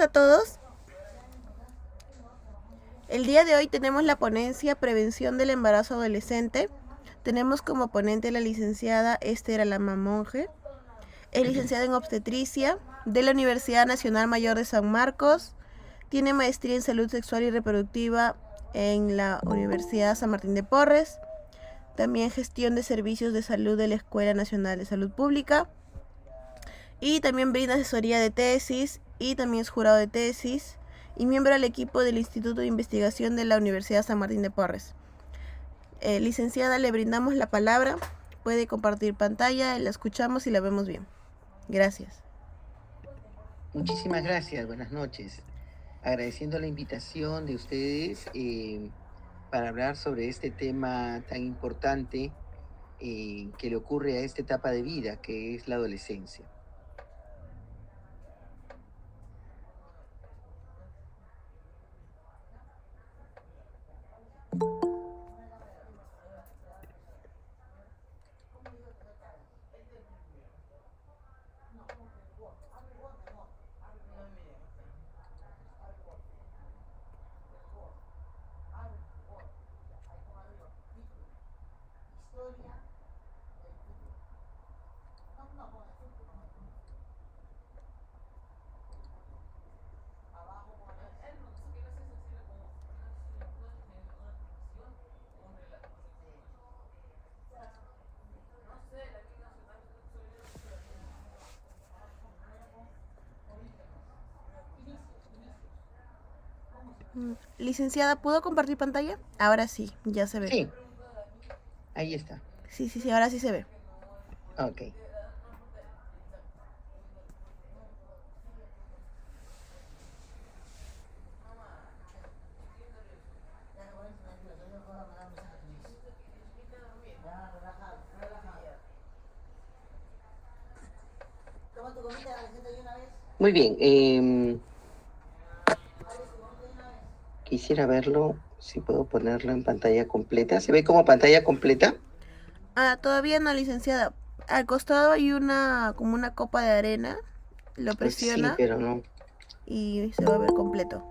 A todos. El día de hoy tenemos la ponencia Prevención del embarazo adolescente. Tenemos como ponente a la licenciada Esther Alama Monge. Es licenciada en obstetricia de la Universidad Nacional Mayor de San Marcos. Tiene maestría en salud sexual y reproductiva en la Universidad San Martín de Porres. También gestión de servicios de salud de la Escuela Nacional de Salud Pública. Y también brinda asesoría de tesis y también es jurado de tesis y miembro del equipo del Instituto de Investigación de la Universidad San Martín de Porres. Licenciada, le brindamos la palabra. Puede compartir pantalla, la escuchamos y la vemos bien. Gracias. Muchísimas gracias, buenas noches. Agradeciendo la invitación de ustedes para hablar sobre este tema tan importante que le ocurre a esta etapa de vida, que es la adolescencia. Licenciada, ¿pudo compartir pantalla? Ahora sí, ya se ve. Sí, ahí está. Sí, ahora sí se ve. Ok. Muy bien. Quisiera verlo, si puedo ponerlo en pantalla completa. ¿Se ve como pantalla completa? Todavía no, licenciada. Al costado hay como una copa de arena. Lo Sí, presiona pero no. y se va a ver completo.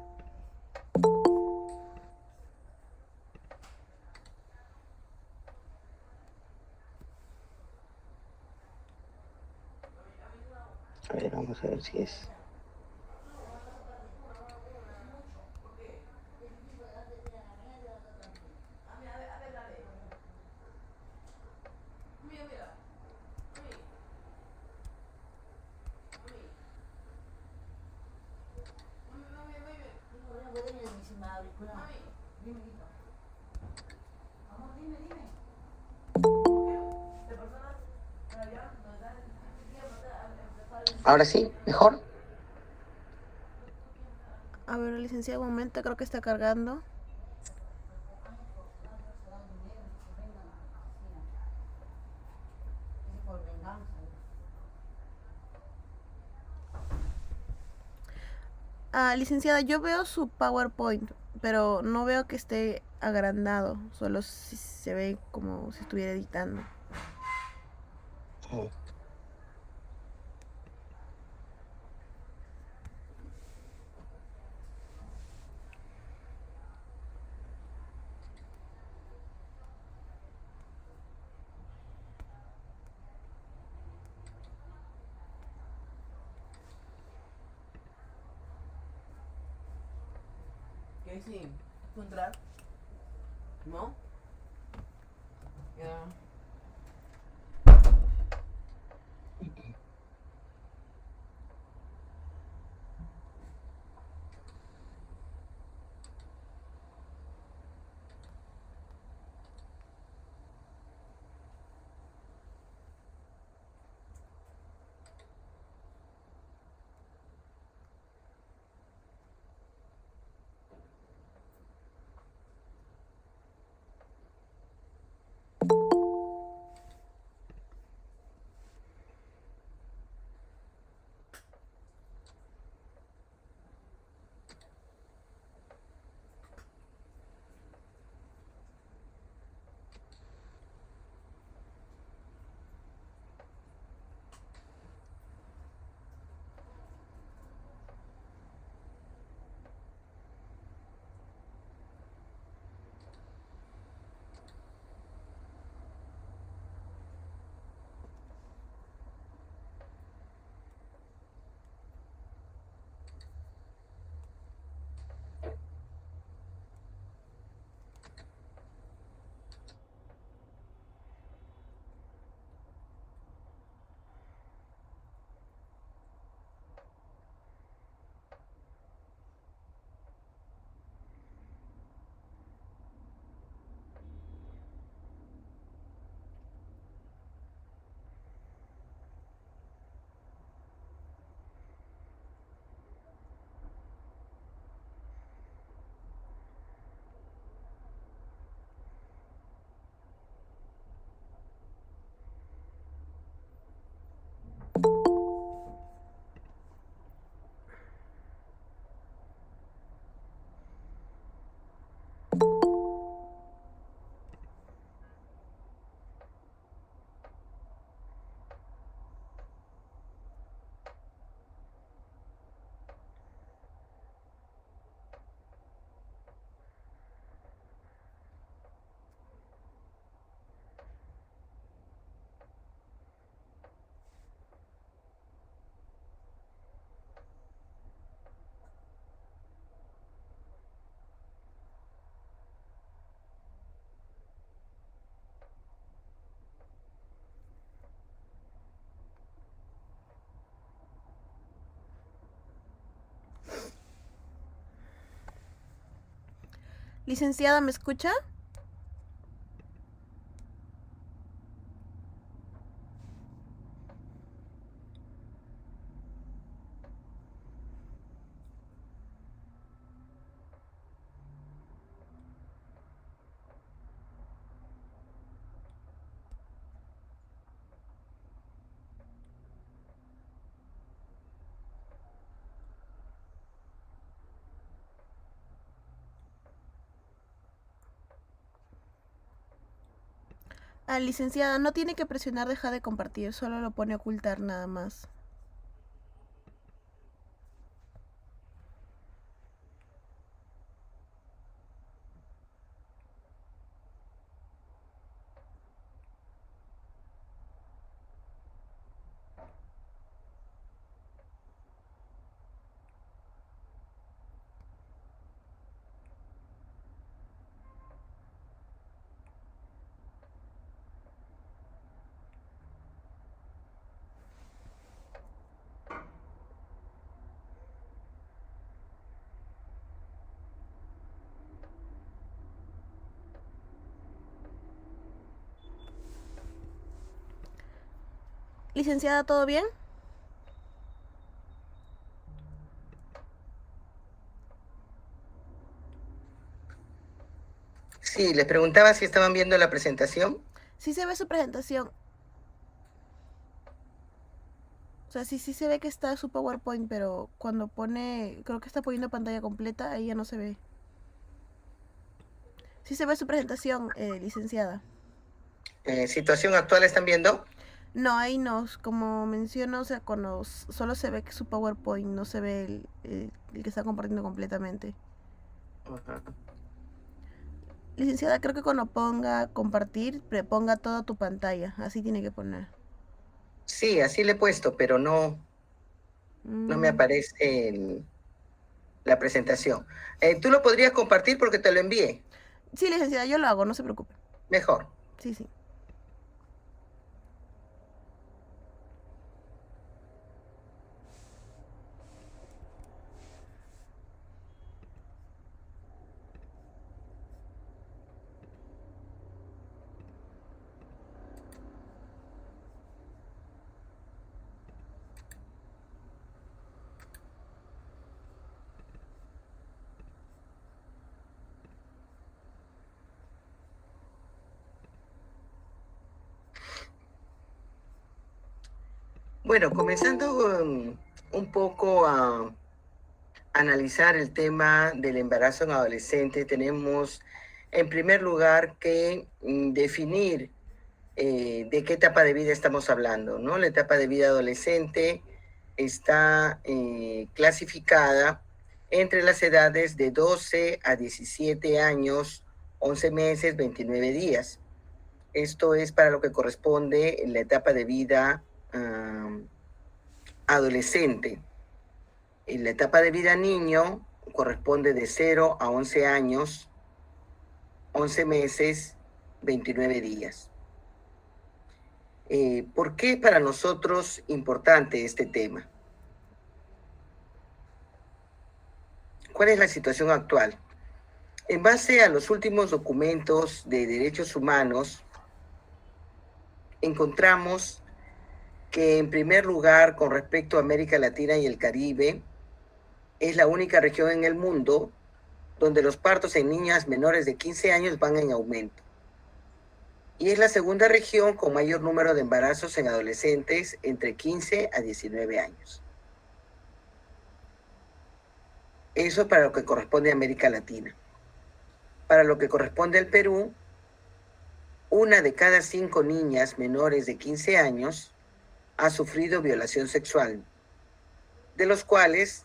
A ver, vamos a ver si es. Ahora sí, mejor. A ver, licenciada, un momento, creo que está cargando. Licenciada, yo veo su PowerPoint, pero no veo que esté agrandado, solo si se ve como si estuviera editando. Oh. ¿Qué sí? ¿Encontrar? ¿No? Ya. Licenciada, ¿me escucha? Licenciada, no tiene que presionar dejar de compartir, solo lo pone ocultar nada más. Licenciada, ¿todo bien? Sí, les preguntaba si estaban viendo la presentación. Sí se ve su presentación. O sea, sí se ve que está su PowerPoint, pero cuando pone, creo que está poniendo pantalla completa, ahí ya no se ve. Sí se ve su presentación, licenciada. ¿Situación actual están viendo? No, ahí no, como menciono, o sea, cuando solo se ve que su PowerPoint, no se ve el que está compartiendo completamente. Ajá. Licenciada, creo que cuando ponga compartir, ponga toda tu pantalla, así tiene que poner. Sí, así le he puesto, pero no me aparece la presentación. ¿Tú lo podrías compartir porque te lo envié? Sí, licenciada, yo lo hago, no se preocupe. Mejor. Sí, sí. Bueno, comenzando un poco a analizar el tema del embarazo en adolescentes, tenemos en primer lugar que definir de qué etapa de vida estamos hablando, ¿no? La etapa de vida adolescente está clasificada entre las edades de 12 a 17 años, 11 meses, 29 días. Esto es para lo que corresponde en la etapa de vida adolescente. En la etapa de vida niño corresponde de 0 a 11 años, 11 meses, 29 días. ¿Por qué para nosotros importante este tema? ¿Cuál es la situación actual? En base a los últimos documentos de derechos humanos, encontramos que en primer lugar, con respecto a América Latina y el Caribe, es la única región en el mundo donde los partos en niñas menores de 15 años van en aumento. Y es la segunda región con mayor número de embarazos en adolescentes entre 15 a 19 años. Eso para lo que corresponde a América Latina. Para lo que corresponde al Perú, 1 de cada 5 niñas menores de 15 años ha sufrido violación sexual, de los cuales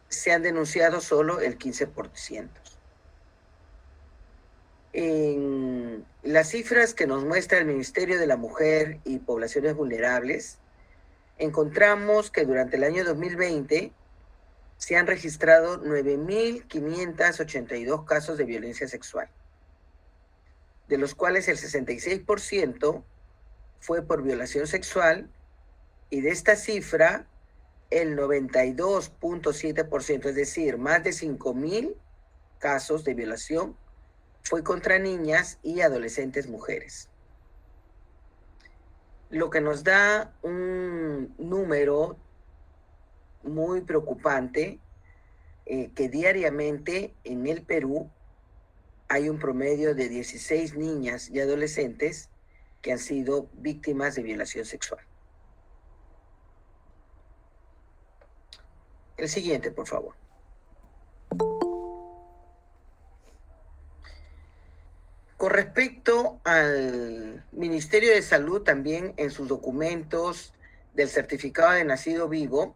se han denunciado solo el 15%. En las cifras que nos muestra el Ministerio de la Mujer y Poblaciones Vulnerables, encontramos que durante el año 2020 se han registrado 9.582 casos de violencia sexual, de los cuales el 66% fue por violación sexual, y de esta cifra, el 92.7%, es decir, más de 5.000, casos de violación fue contra niñas y adolescentes mujeres, lo que nos da un número muy preocupante, que diariamente en el Perú hay un promedio de 16 niñas y adolescentes que han sido víctimas de violación sexual. El siguiente, por favor. Con respecto al Ministerio de Salud, también en sus documentos del certificado de nacido vivo,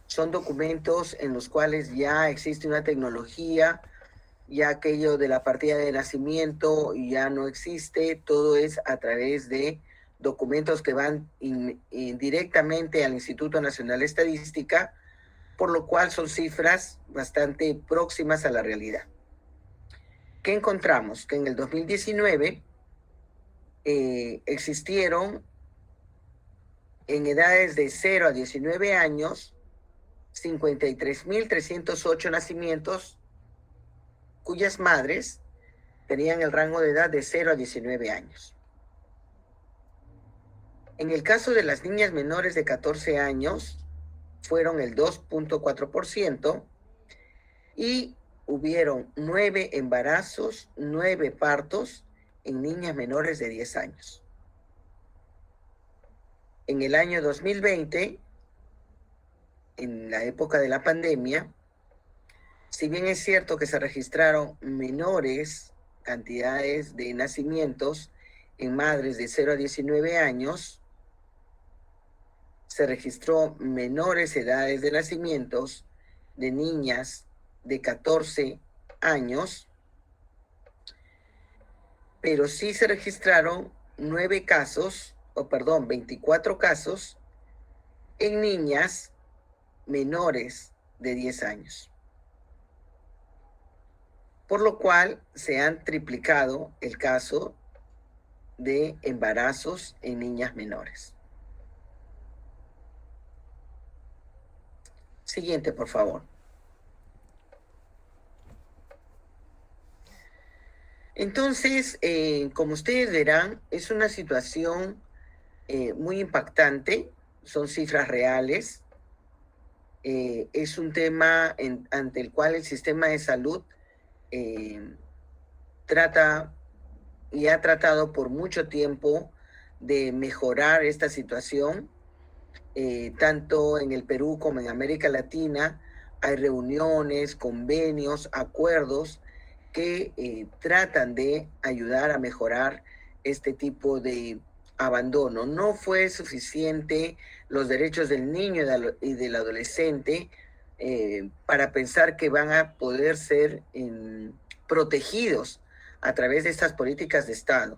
son documentos en los cuales ya existe una tecnología, ya aquello de la partida de nacimiento ya no existe, todo es a través de documentos que van directamente al Instituto Nacional de Estadística, por lo cual son cifras bastante próximas a la realidad. ¿Qué encontramos? Que en el 2019 existieron en edades de 0 a 19 años 53.308 nacimientos cuyas madres tenían el rango de edad de 0 a 19 años. En el caso de las niñas menores de 14 años, fueron el 2.4% y hubieron 9 embarazos, 9 partos en niñas menores de 10 años. En el año 2020, en la época de la pandemia, si bien es cierto que se registraron menores cantidades de nacimientos en madres de 0 a 19 años, se registró menores edades de nacimientos de niñas de 14 años, pero sí se registraron 24 casos en niñas menores de 10 años. Por lo cual se han triplicado el caso de embarazos en niñas menores. Siguiente, por favor. Entonces, como ustedes verán, es una situación muy impactante, son cifras reales, es un tema ante el cual el sistema de salud trata y ha tratado por mucho tiempo de mejorar esta situación. Tanto en el Perú como en América Latina hay reuniones, convenios, acuerdos que tratan de ayudar a mejorar este tipo de abandono. No fue suficiente los derechos del niño y del adolescente para pensar que van a poder ser protegidos a través de estas políticas de Estado.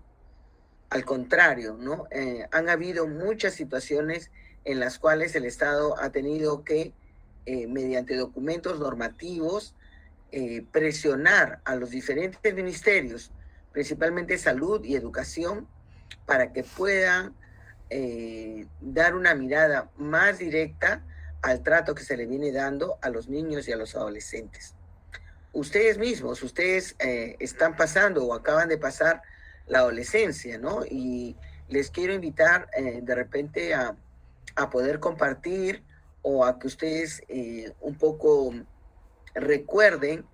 Al contrario, ¿no? Han habido muchas situaciones en las cuales el Estado ha tenido que, mediante documentos normativos, presionar a los diferentes ministerios, principalmente salud y educación, para que puedan dar una mirada más directa al trato que se le viene dando a los niños y a los adolescentes. Ustedes mismos, están pasando o acaban de pasar la adolescencia, ¿no? Y les quiero invitar de repente a poder compartir o a que ustedes un poco recuerden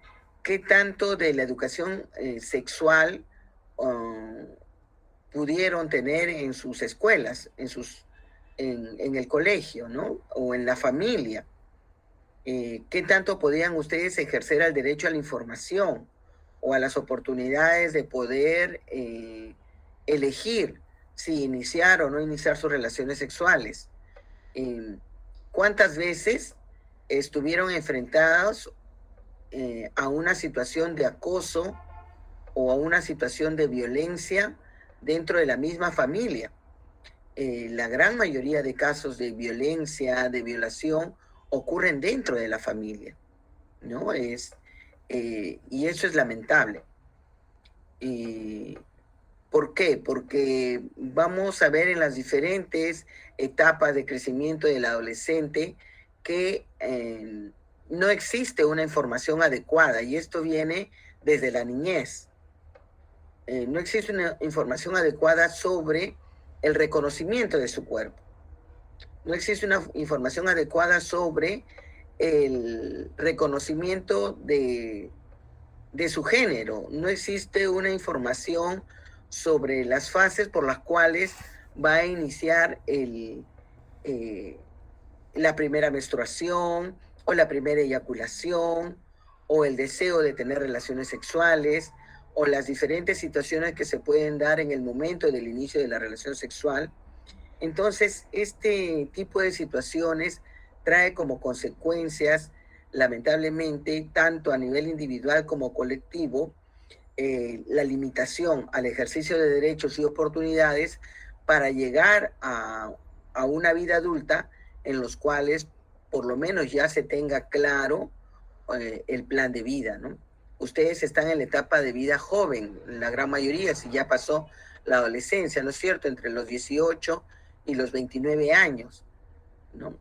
qué tanto de la educación sexual pudieron tener en sus escuelas, en el colegio, ¿no? O en la familia. ¿Qué tanto podían ustedes ejercer el derecho a la información o a las oportunidades de poder elegir si iniciar o no iniciar sus relaciones sexuales? ¿Cuántas veces estuvieron enfrentados a una situación de acoso o a una situación de violencia dentro de la misma familia? La gran mayoría de casos de violencia, de violación, ocurren dentro de la familia, ¿no? Y eso es lamentable. ¿Por qué? Porque vamos a ver en las diferentes etapas de crecimiento del adolescente que no existe una información adecuada y esto viene desde la niñez. No existe una información adecuada sobre el reconocimiento de su cuerpo. No existe una información adecuada sobre el reconocimiento de su género. No existe una información sobre las fases por las cuales va a iniciar la primera menstruación o la primera eyaculación o el deseo de tener relaciones sexuales o las diferentes situaciones que se pueden dar en el momento del inicio de la relación sexual. Entonces, este tipo de situaciones trae como consecuencias, lamentablemente, tanto a nivel individual como colectivo, la limitación al ejercicio de derechos y oportunidades para llegar a una vida adulta en los cuales por lo menos ya se tenga claro el plan de vida, ¿no? Ustedes están en la etapa de vida joven, la gran mayoría, si ya pasó la adolescencia, ¿no es cierto? Entre los 18 y los 29 años, ¿no?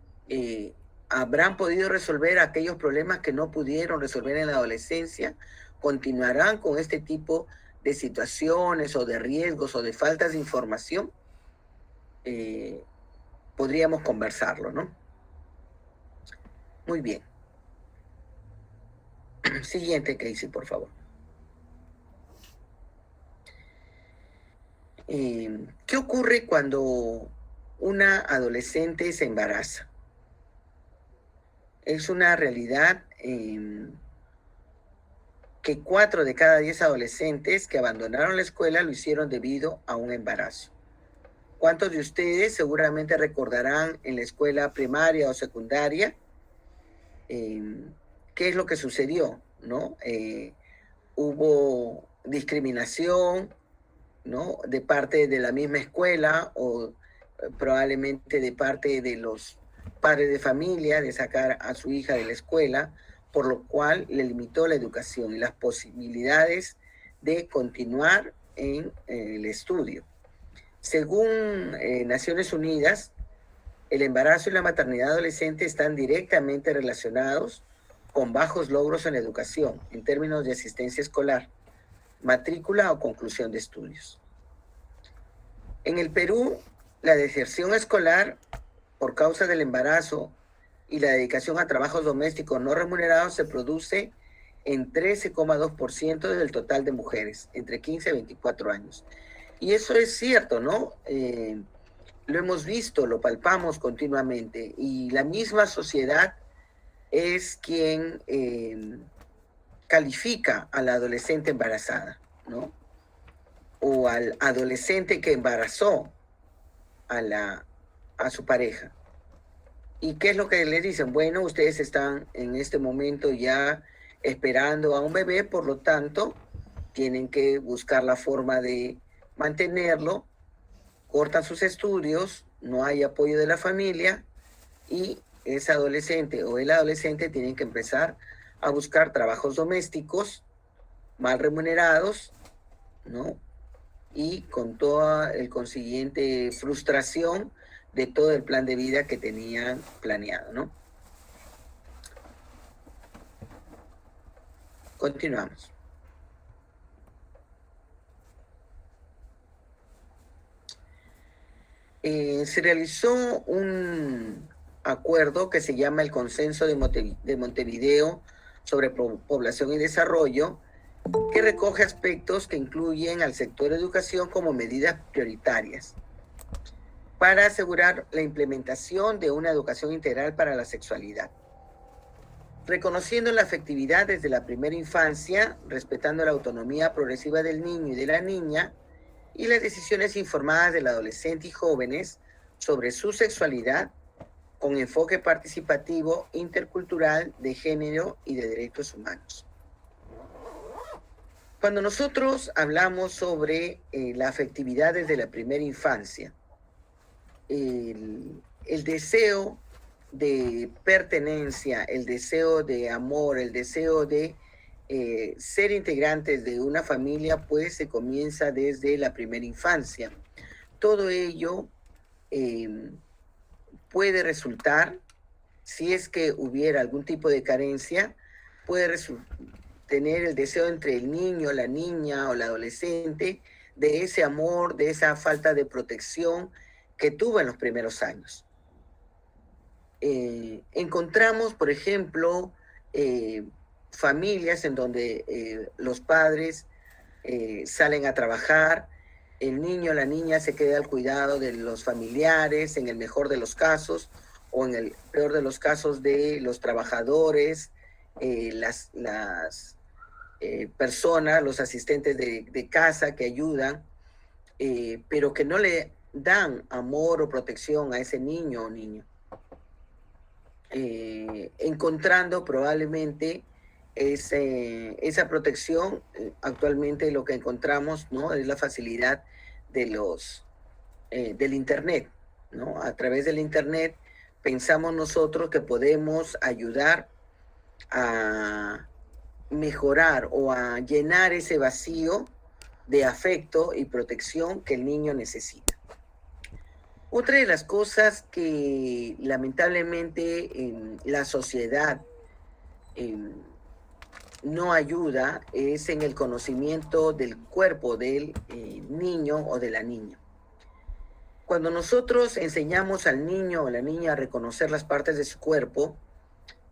¿Habrán podido resolver aquellos problemas que no pudieron resolver en la adolescencia? ¿Continuarán con este tipo de situaciones o de riesgos o de faltas de información? Podríamos conversarlo, ¿no? Muy bien. Siguiente, Casey, por favor. ¿Qué ocurre cuando una adolescente se embaraza? Es una realidad que 4 de cada 10 adolescentes que abandonaron la escuela lo hicieron debido a un embarazo. ¿Cuántos de ustedes seguramente recordarán en la escuela primaria o secundaria qué es lo que sucedió, ¿no? Hubo discriminación, ¿no? De parte de la misma escuela o probablemente de parte de los padres de familia de sacar a su hija de la escuela, por lo cual le limitó la educación y las posibilidades de continuar en el estudio. Según Naciones Unidas, el embarazo y la maternidad adolescente están directamente relacionados con bajos logros en la educación en términos de asistencia escolar, matrícula o conclusión de estudios. En el Perú, la deserción escolar por causa del embarazo y la dedicación a trabajos domésticos no remunerados se produce en 13,2% del total de mujeres entre 15 y 24 años. Y eso es cierto, ¿no? Lo hemos visto, lo palpamos continuamente y la misma sociedad es quien califica a la adolescente embarazada, ¿no? O al adolescente que embarazó a su pareja. ¿Y qué es lo que le dicen? Bueno, ustedes están en este momento ya esperando a un bebé, por lo tanto, tienen que buscar la forma de mantenerlo, cortan sus estudios, no hay apoyo de la familia y ese adolescente o el adolescente tienen que empezar a buscar trabajos domésticos mal remunerados, ¿no? Y con toda el consiguiente frustración de todo el plan de vida que tenían planeado, ¿no? Continuamos. Se realizó un acuerdo que se llama el Consenso de Montevideo sobre Población y Desarrollo, que recoge aspectos que incluyen al sector educación como medidas prioritarias para asegurar la implementación de una educación integral para la sexualidad, reconociendo la afectividad desde la primera infancia, respetando la autonomía progresiva del niño y de la niña, y las decisiones informadas del adolescente y jóvenes sobre su sexualidad con enfoque participativo, intercultural, de género y de derechos humanos. Cuando nosotros hablamos sobre la afectividad desde la primera infancia, el deseo de pertenencia, el deseo de amor, el deseo de ser integrantes de una familia, pues se comienza desde la primera infancia. Todo ello puede resultar si es que hubiera algún tipo de carencia, puede tener el deseo entre el niño, la niña o la adolescente de ese amor, de esa falta de protección que tuvo en los primeros años. Encontramos, por ejemplo, familias en donde los padres salen a trabajar, el niño o la niña se queda al cuidado de los familiares, en el mejor de los casos, o en el peor de los casos de los trabajadores, las personas, los asistentes de casa que ayudan, pero que no le dan amor o protección a ese niño o niña. Encontrando probablemente esa protección. Actualmente lo que encontramos, ¿no?, es la facilidad del Internet, ¿no? A través del Internet pensamos nosotros que podemos ayudar a mejorar o a llenar ese vacío de afecto y protección que el niño necesita. Otra de las cosas que lamentablemente la sociedad no ayuda es en el conocimiento del cuerpo del niño o de la niña. Cuando nosotros enseñamos al niño o la niña a reconocer las partes de su cuerpo,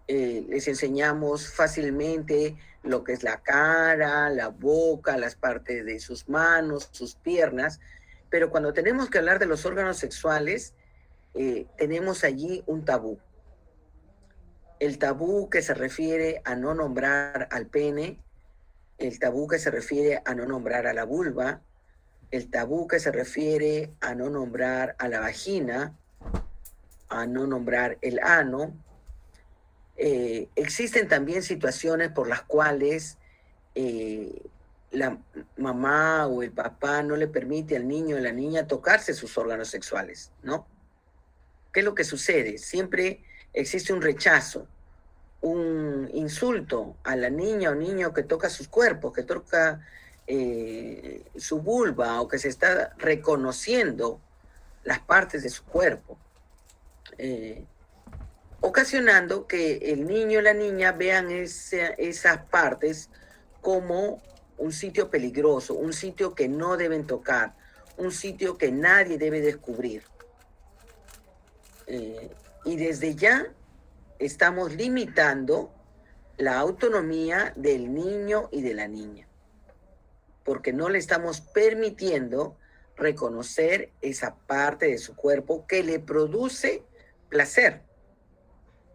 les enseñamos fácilmente lo que es la cara, la boca, las partes de sus manos, sus piernas, pero cuando tenemos que hablar de los órganos sexuales, tenemos allí un tabú. El tabú que se refiere a no nombrar al pene, el tabú que se refiere a no nombrar a la vulva, el tabú que se refiere a no nombrar a la vagina, a no nombrar el ano. Existen también situaciones por las cuales la mamá o el papá no le permite al niño o la niña tocarse sus órganos sexuales, ¿no? ¿Qué es lo que sucede? Siempre existe un rechazo, un insulto a la niña o niño que toca sus cuerpos, que toca su vulva, o que se está reconociendo las partes de su cuerpo, ocasionando que el niño o la niña vean esas partes como un sitio peligroso, un sitio que no deben tocar, un sitio que nadie debe descubrir. Y desde ya estamos limitando la autonomía del niño y de la niña, porque no le estamos permitiendo reconocer esa parte de su cuerpo que le produce placer.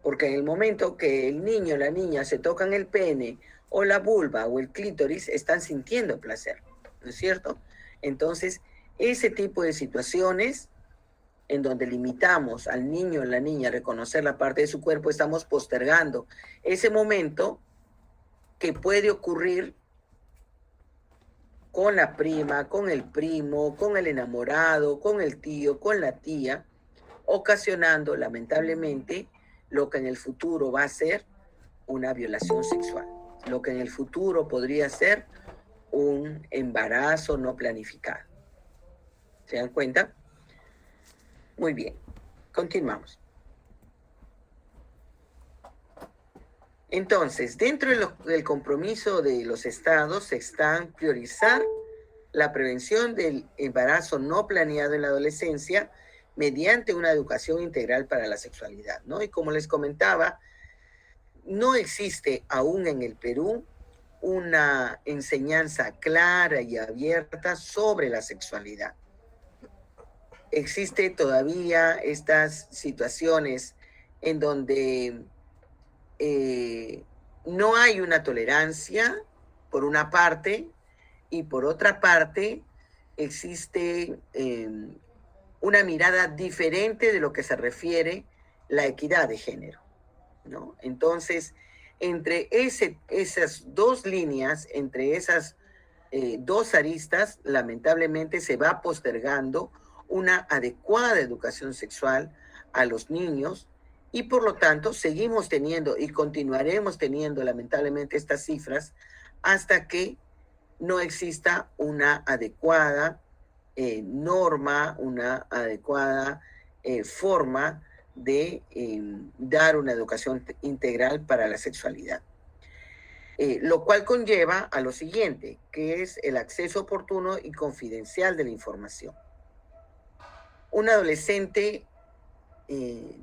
Porque en el momento que el niño o la niña se tocan el pene o la vulva o el clítoris, están sintiendo placer, ¿no es cierto? Entonces, ese tipo de situaciones en donde limitamos al niño o la niña a reconocer la parte de su cuerpo, estamos postergando ese momento que puede ocurrir con la prima, con el primo, con el enamorado, con el tío, con la tía, ocasionando lamentablemente lo que en el futuro va a ser una violación sexual, lo que en el futuro podría ser un embarazo no planificado. ¿Se dan cuenta? Muy bien, continuamos. Entonces, dentro del compromiso de los estados están priorizar la prevención del embarazo no planeado en la adolescencia mediante una educación integral para la sexualidad, ¿no? Y como les comentaba, no existe aún en el Perú una enseñanza clara y abierta sobre la sexualidad. Existe todavía estas situaciones en donde no hay una tolerancia, por una parte, y por otra parte, existe una mirada diferente de lo que se refiere la equidad de género, ¿no? Entonces, entre esas dos líneas, entre esas dos aristas, lamentablemente se va postergando una adecuada educación sexual a los niños, y por lo tanto seguimos teniendo y continuaremos teniendo lamentablemente estas cifras hasta que no exista una adecuada norma, una adecuada forma de dar una educación integral para la sexualidad. Lo cual conlleva a lo siguiente, que es el acceso oportuno y confidencial de la información. Un adolescente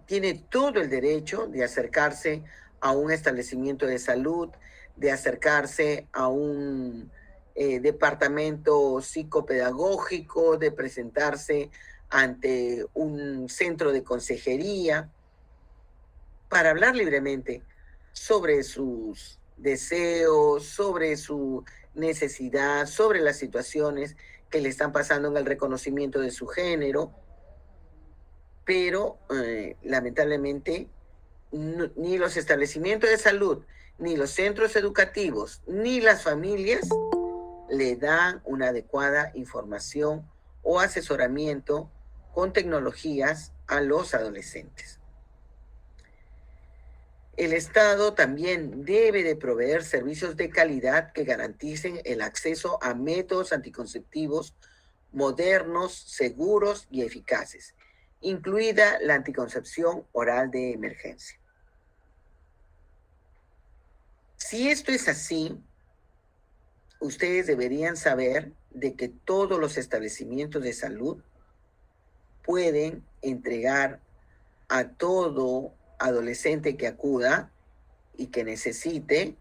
tiene todo el derecho de acercarse a un establecimiento de salud, de acercarse a un departamento psicopedagógico, de presentarse ante un centro de consejería para hablar libremente sobre sus deseos, sobre su necesidad, sobre las situaciones que le están pasando en el reconocimiento de su género, pero lamentablemente ni los establecimientos de salud, ni los centros educativos, ni las familias le dan una adecuada información o asesoramiento con tecnologías a los adolescentes. El Estado también debe de proveer servicios de calidad que garanticen el acceso a métodos anticonceptivos modernos, seguros y eficaces, incluida la anticoncepción oral de emergencia. Si esto es así, ustedes deberían saber de que todos los establecimientos de salud pueden entregar a todo adolescente que acuda y que necesite,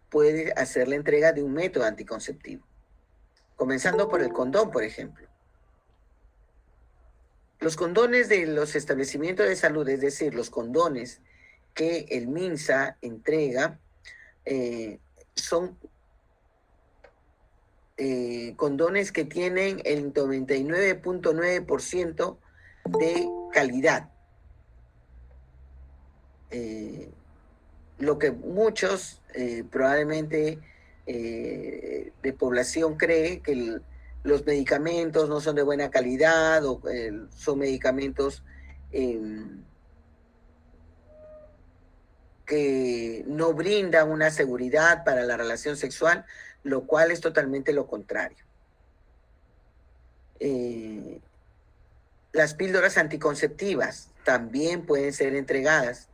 puede hacer la entrega de un método anticonceptivo, comenzando por el condón, por ejemplo. Los condones de los establecimientos de salud, es decir, los condones que el MINSA entrega, son condones que tienen el 99.9% de calidad. Lo que muchos probablemente de población cree que los medicamentos no son de buena calidad o son medicamentos que no brindan una seguridad para la relación sexual, lo cual es totalmente lo contrario. Las píldoras anticonceptivas también pueden ser entregadas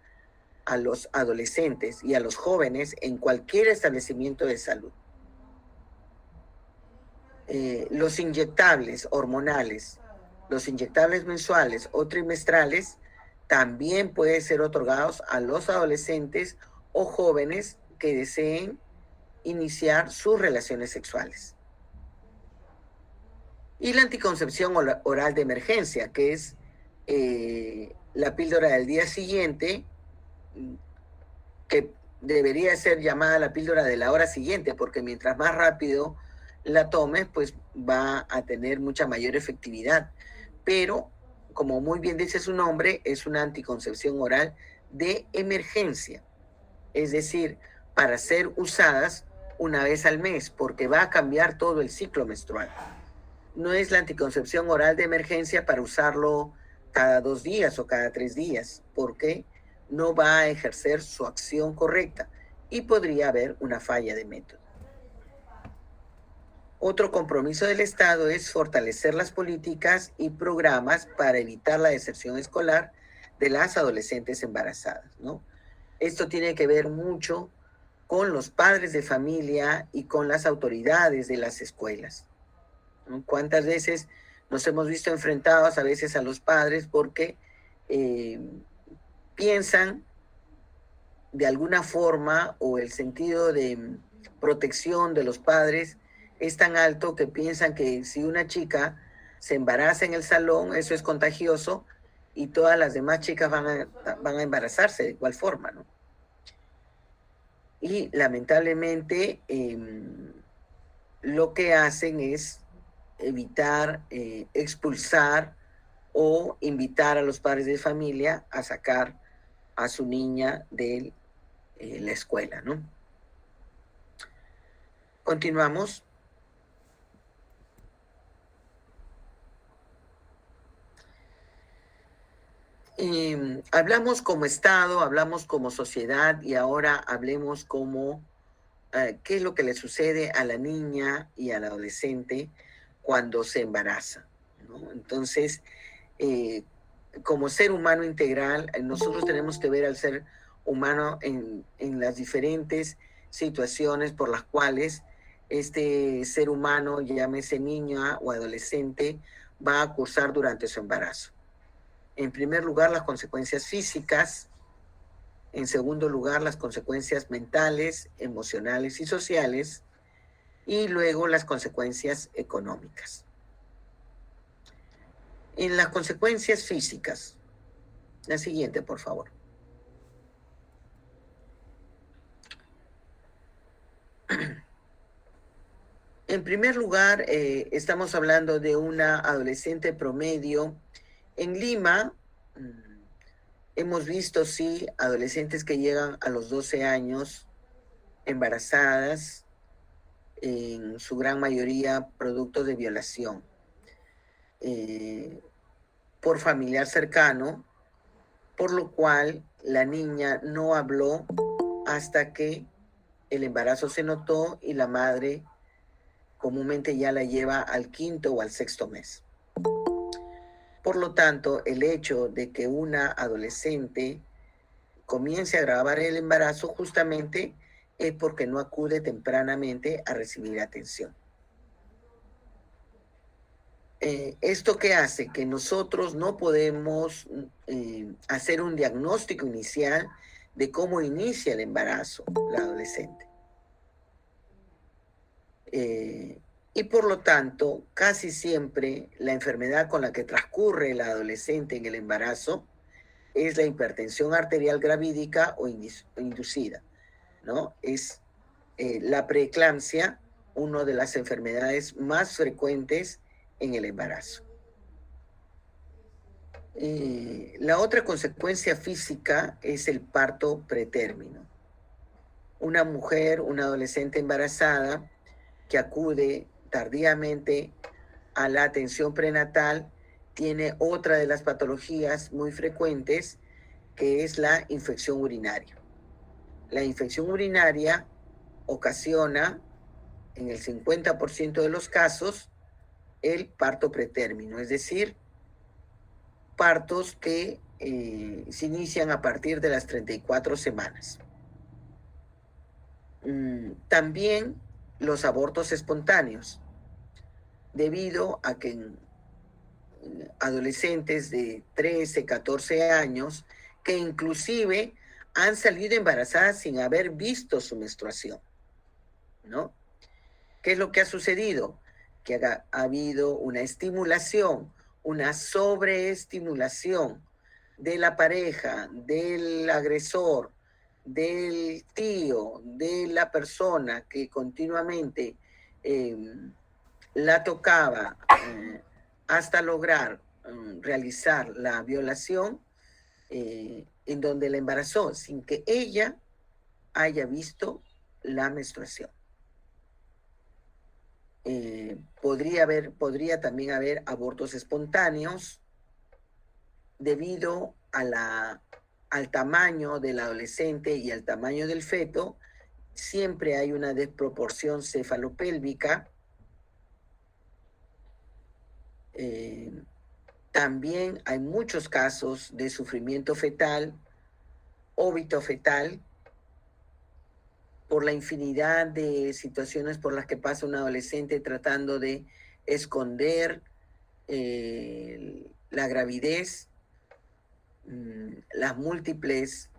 a los adolescentes y a los jóvenes en cualquier establecimiento de salud. Los inyectables hormonales, los inyectables mensuales o trimestrales también pueden ser otorgados a los adolescentes o jóvenes que deseen iniciar sus relaciones sexuales. Y la anticoncepción oral de emergencia, que es la píldora del día siguiente, que debería ser llamada la píldora de la hora siguiente, porque mientras más rápido la tomes, pues va a tener mucha mayor efectividad. Pero, como muy bien dice su nombre, es una anticoncepción oral de emergencia. Es decir, para ser usadas una vez al mes, porque va a cambiar todo el ciclo menstrual. No es la anticoncepción oral de emergencia para usarlo cada 2 días o cada 3 días, porque no va a ejercer su acción correcta y podría haber una falla de método. Otro compromiso del Estado es fortalecer las políticas y programas para evitar la deserción escolar de las adolescentes embarazadas, ¿no? Esto tiene que ver mucho con los padres de familia y con las autoridades de las escuelas, ¿no? ¿Cuántas veces nos hemos visto enfrentados a veces a los padres porque piensan de alguna forma, o el sentido de protección de los padres es tan alto que piensan que si una chica se embaraza en el salón, eso es contagioso y todas las demás chicas van a embarazarse de igual forma, ¿no? Y lamentablemente lo que hacen es evitar, expulsar o invitar a los padres de familia a sacar a su niña de la escuela, ¿no? Continuamos. Hablamos como Estado, hablamos como sociedad y ahora hablemos como qué es lo que le sucede a la niña y al adolescente cuando se embaraza, ¿no? Entonces, como ser humano integral, nosotros tenemos que ver al ser humano en las diferentes situaciones por las cuales este ser humano, llámese niña o adolescente, va a cursar durante su embarazo. En primer lugar, las consecuencias físicas. En segundo lugar, las consecuencias mentales, emocionales y sociales. Y luego las consecuencias económicas. En las consecuencias físicas. La siguiente, por favor. En primer lugar, estamos hablando de una adolescente promedio. En Lima, hemos visto, sí, adolescentes que llegan a los 12 años embarazadas, en su gran mayoría producto de violación por familiar cercano, por lo cual la niña no habló hasta que el embarazo se notó y la madre comúnmente ya la lleva al quinto o al sexto mes. Por lo tanto, el hecho de que una adolescente comience a agravar el embarazo justamente es porque no acude tempranamente a recibir atención. ¿Esto qué hace? Que nosotros no podemos hacer un diagnóstico inicial de cómo inicia el embarazo la adolescente. Y por lo tanto, casi siempre la enfermedad con la que transcurre la adolescente en el embarazo es la hipertensión arterial gravídica o inducida, ¿no? Es la preeclampsia, una de las enfermedades más frecuentes en el embarazo. La otra consecuencia física es el parto pretérmino. Una mujer, una adolescente embarazada que acude tardíamente a la atención prenatal tiene otra de las patologías muy frecuentes, que es la infección urinaria. La infección urinaria ocasiona, en el 50% de los casos, el parto pretérmino, es decir, partos que se inician a partir de las 34 semanas. También los abortos espontáneos, debido a que en adolescentes de 13, 14 años, que inclusive han salido embarazadas sin haber visto su menstruación, ¿no? ¿Qué es lo que ha sucedido? Que ha habido una estimulación, una sobreestimulación de la pareja, del agresor, del tío, de la persona que continuamente la tocaba hasta lograr realizar la violación, en donde la embarazó sin que ella haya visto la menstruación. Podría también haber abortos espontáneos debido al tamaño del adolescente y al tamaño del feto. Siempre hay una desproporción cefalopélvica. También hay muchos casos de sufrimiento fetal, óbito fetal, por la infinidad de situaciones por las que pasa un adolescente tratando de esconder la gravidez, las múltiples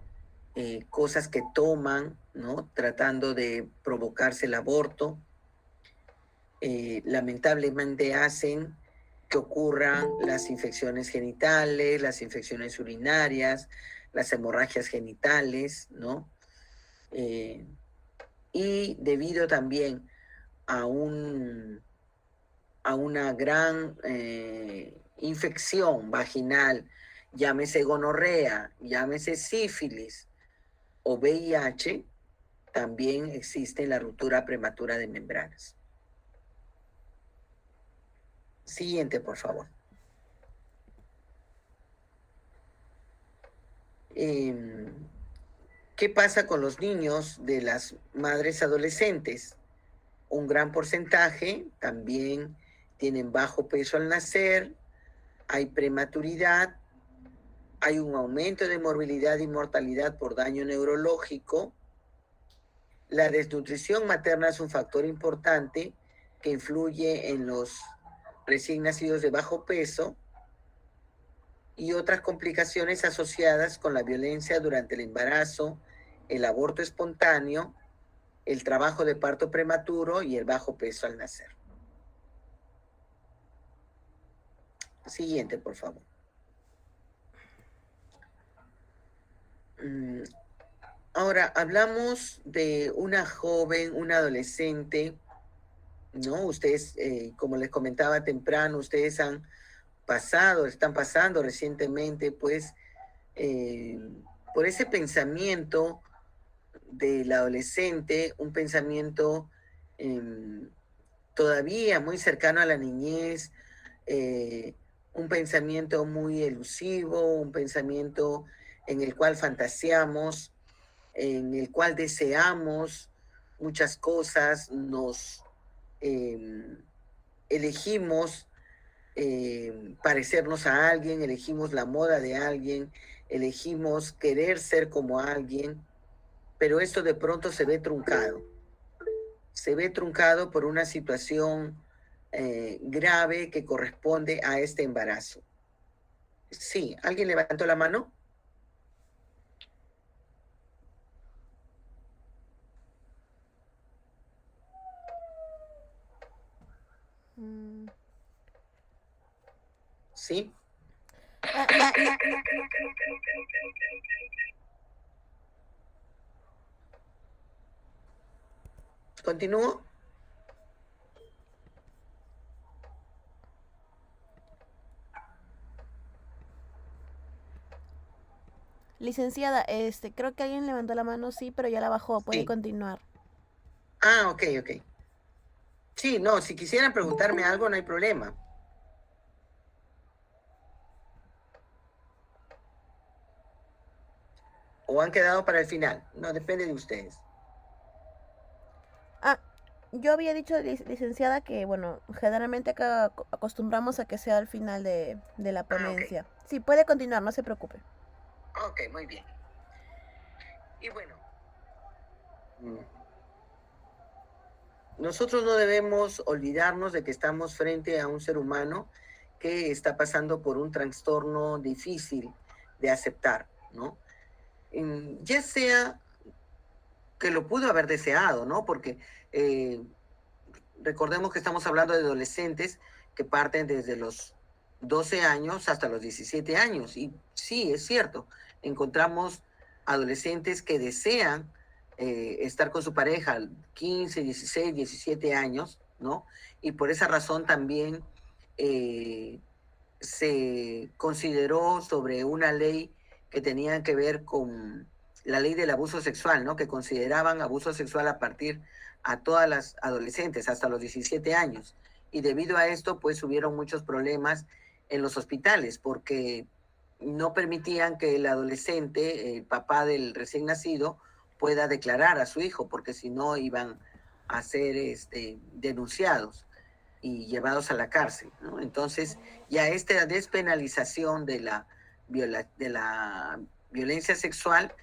cosas que toman, ¿no? Tratando de provocarse el aborto. Lamentablemente hacen que ocurran las infecciones genitales, las infecciones urinarias, las hemorragias genitales, ¿no? Y debido también a una gran infección vaginal, llámese gonorrea, llámese sífilis o VIH, también existe la ruptura prematura de membranas. Siguiente, por favor. ¿Qué pasa con los niños de las madres adolescentes? Un gran porcentaje también tienen bajo peso al nacer, hay prematuridad hay un aumento de morbilidad y mortalidad por daño neurológico. La desnutrición materna es un factor importante que influye en los recién nacidos de bajo peso y otras complicaciones asociadas con la violencia durante el embarazo, el aborto espontáneo, el trabajo de parto prematuro y el bajo peso al nacer. Siguiente, por favor. Ahora, hablamos de una joven, una adolescente, ¿no? Ustedes, como les comentaba temprano, ustedes han pasado, están pasando recientemente, pues, por ese pensamiento del adolescente, un pensamiento todavía muy cercano a la niñez, un pensamiento muy elusivo, un pensamiento en el cual fantaseamos, en el cual deseamos muchas cosas, nos elegimos parecernos a alguien, elegimos la moda de alguien, elegimos querer ser como alguien, pero esto de pronto se ve truncado. Se ve truncado por una situación grave que corresponde a este embarazo. Sí, ¿alguien levantó la mano? Sí. ¿Continúo? Licenciada, creo que alguien levantó la mano, sí, pero ya la bajó, puede Sí. continuar. Ah, ok. Sí, no, si quisieran preguntarme algo, no hay problema. ¿O han quedado para el final? No, depende de ustedes. Yo había dicho, licenciada, que, bueno, generalmente acá acostumbramos a que sea al final de la ponencia. Okay. Sí, puede continuar, no se preocupe. Ok, muy bien. Y bueno, nosotros no debemos olvidarnos de que estamos frente a un ser humano que está pasando por un trastorno difícil de aceptar, ¿no? Ya sea que lo pudo haber deseado, ¿no? Porque recordemos que estamos hablando de adolescentes que parten desde los 12 años hasta los 17 años. Y sí, es cierto, encontramos adolescentes que desean estar con su pareja 15, 16, 17 años, ¿no? Y por esa razón también se consideró sobre una ley que tenía que ver con la ley del abuso sexual, ¿no? Que consideraban abuso sexual a partir a todas las adolescentes hasta los 17 años. Y debido a esto, pues hubieron muchos problemas en los hospitales porque no permitían que el adolescente, el papá del recién nacido, pueda declarar a su hijo, porque si no iban a ser denunciados y llevados a la cárcel, ¿no? Entonces, ya esta despenalización de la violencia sexual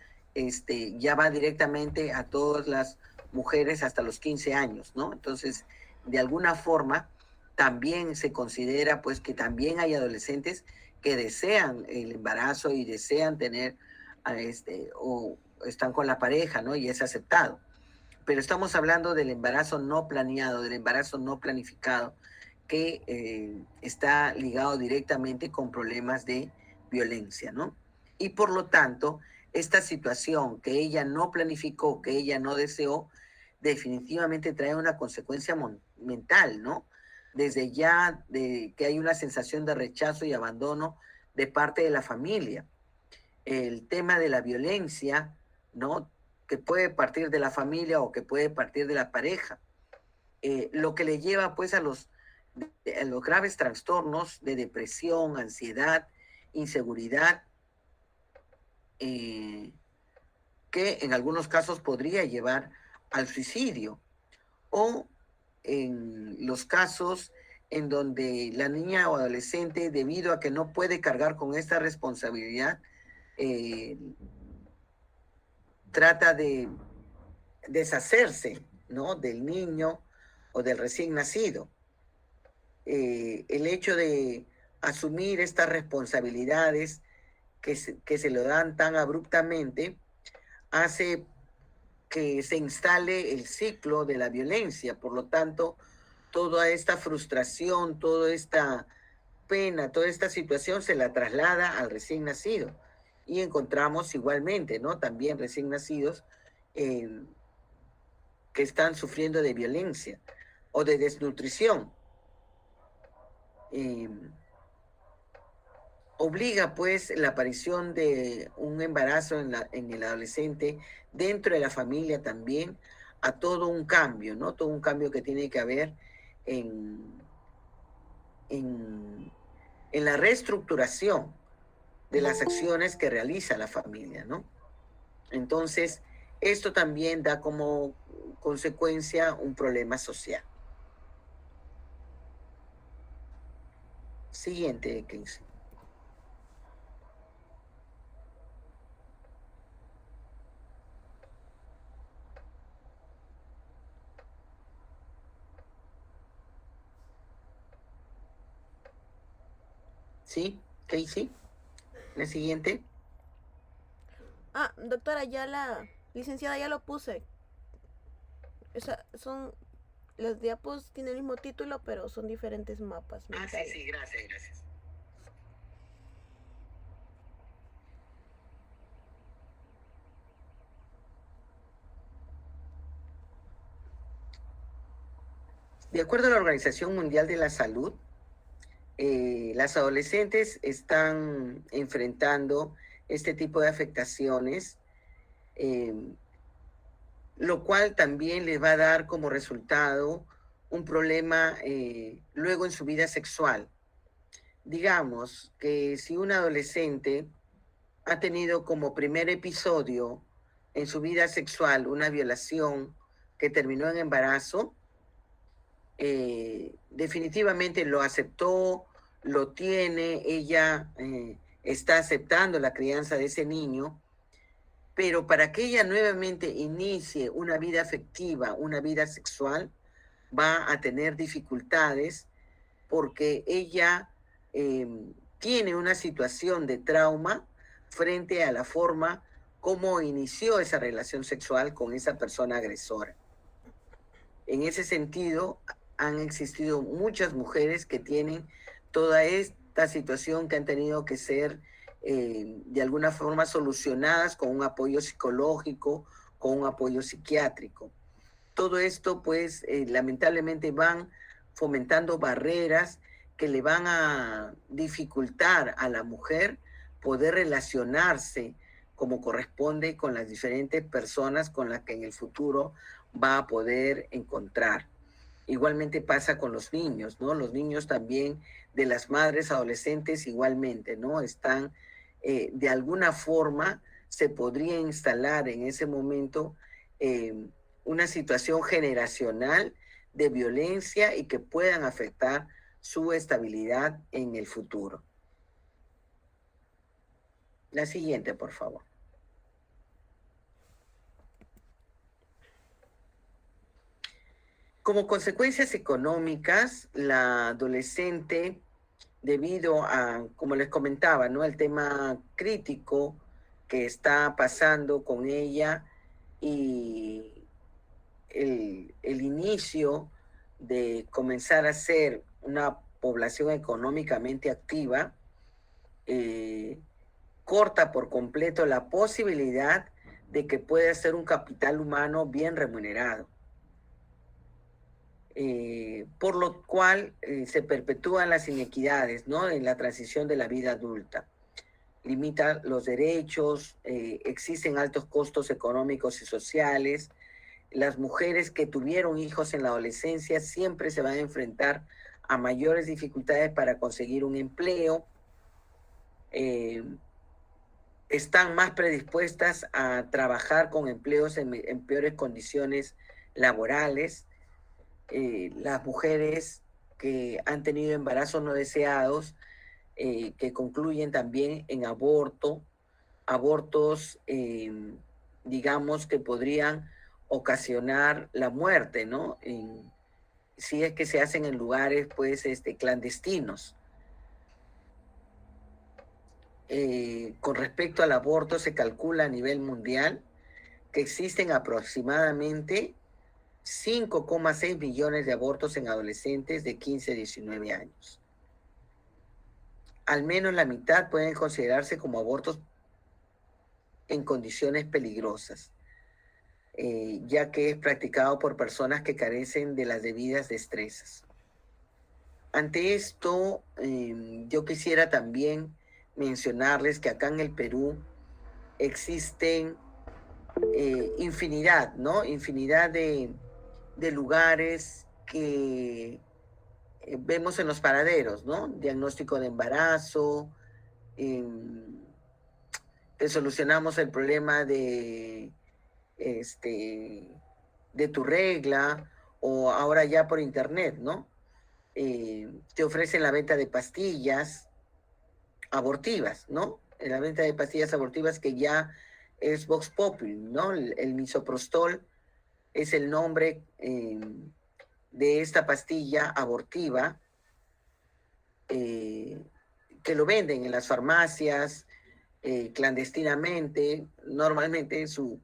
ya va directamente a todas las mujeres hasta los 15 años, ¿no? Entonces, de alguna forma, también se considera, pues, que también hay adolescentes que desean el embarazo y desean tener, o están con la pareja, ¿no? Y es aceptado. Pero estamos hablando del embarazo no planeado, del embarazo no planificado, que está ligado directamente con problemas de violencia, ¿no? Y por lo tanto, esta situación que ella no planificó, que ella no deseó, definitivamente trae una consecuencia mental, ¿no? Desde ya de que hay una sensación de rechazo y abandono de parte de la familia. El tema de la violencia, ¿no? Que puede partir de la familia o que puede partir de la pareja. Lo que le lleva pues a los graves trastornos de depresión, ansiedad, inseguridad, que en algunos casos podría llevar al suicidio, o en los casos en donde la niña o adolescente, debido a que no puede cargar con esta responsabilidad, eh, trata de deshacerse, ¿no?, del niño o del recién nacido. El hecho de asumir estas responsabilidades que se lo dan tan abruptamente hace que se instale el ciclo de la violencia. Por lo tanto, toda esta frustración, toda esta pena, toda esta situación se la traslada al recién nacido. Y encontramos igualmente, ¿no?, también recién nacidos eh, que están sufriendo de violencia o de desnutrición. Eh, Obliga pues la aparición de un embarazo en el adolescente dentro de la familia también a todo un cambio, ¿no? Todo un cambio que tiene que haber en, en, en la reestructuración de las acciones que realiza la familia, ¿no? Entonces, esto también da como consecuencia un problema social. Siguiente, Kingsley. ¿Sí? Casey. La siguiente. Ah, doctora, ya licenciada, ya lo puse. Son, las diapos tienen el mismo título, pero son diferentes mapas mentales. Sí, gracias, gracias. De acuerdo a la Organización Mundial de la Salud, las adolescentes están enfrentando este tipo de afectaciones, eh, lo cual también les va a dar como resultado un problema luego en su vida sexual. Digamos que si un adolescente ha tenido como primer episodio en su vida sexual una violación que terminó en embarazo, definitivamente lo aceptó, lo tiene, ella está aceptando la crianza de ese niño, pero para que ella nuevamente inicie una vida afectiva, una vida sexual, va a tener dificultades porque ella tiene una situación de trauma frente a la forma como inició esa relación sexual con esa persona agresora. En ese sentido, han existido muchas mujeres que tienen toda esta situación que han tenido que ser de alguna forma solucionadas con un apoyo psicológico, con un apoyo psiquiátrico. Todo esto, pues, lamentablemente van fomentando barreras que le van a dificultar a la mujer poder relacionarse como corresponde con las diferentes personas con las que en el futuro va a poder encontrar. Igualmente pasa con los niños, ¿no? Los niños también de las madres adolescentes igualmente, ¿no? Están, de alguna forma, se podría instalar en ese momento una situación generacional de violencia y que puedan afectar su estabilidad en el futuro. La siguiente, por favor. Como consecuencias económicas, la adolescente, debido a, como les comentaba, ¿no?, el tema crítico que está pasando con ella y el inicio de comenzar a ser una población económicamente activa, corta por completo la posibilidad de que pueda ser un capital humano bien remunerado. Por lo cual se perpetúan las inequidades, ¿no?, en la transición de la vida adulta. Limita los derechos, existen altos costos económicos y sociales. Las mujeres que tuvieron hijos en la adolescencia siempre se van a enfrentar a mayores dificultades para conseguir un empleo. Están más predispuestas a trabajar con empleos en peores condiciones laborales. Las mujeres que han tenido embarazos no deseados, que concluyen también en abortos, digamos, que podrían ocasionar la muerte, ¿no? Si es que se hacen en lugares, pues, clandestinos. Con respecto al aborto, se calcula a nivel mundial que existen aproximadamente 5,6 millones de abortos en adolescentes de 15 a 19 años. Al menos la mitad pueden considerarse como abortos en condiciones peligrosas, ya que es practicado por personas que carecen de las debidas destrezas. Ante esto, yo quisiera también mencionarles que acá en el Perú existen infinidad, ¿no? Infinidad de lugares que vemos en los paraderos, ¿no? Diagnóstico de embarazo, te solucionamos el problema de tu regla, o ahora ya por internet, ¿no? Te ofrecen la venta de pastillas abortivas, ¿no? En la venta de pastillas abortivas que ya es Vox Populi, ¿no? El misoprostol es el nombre de esta pastilla abortiva que lo venden en las farmacias clandestinamente. Normalmente su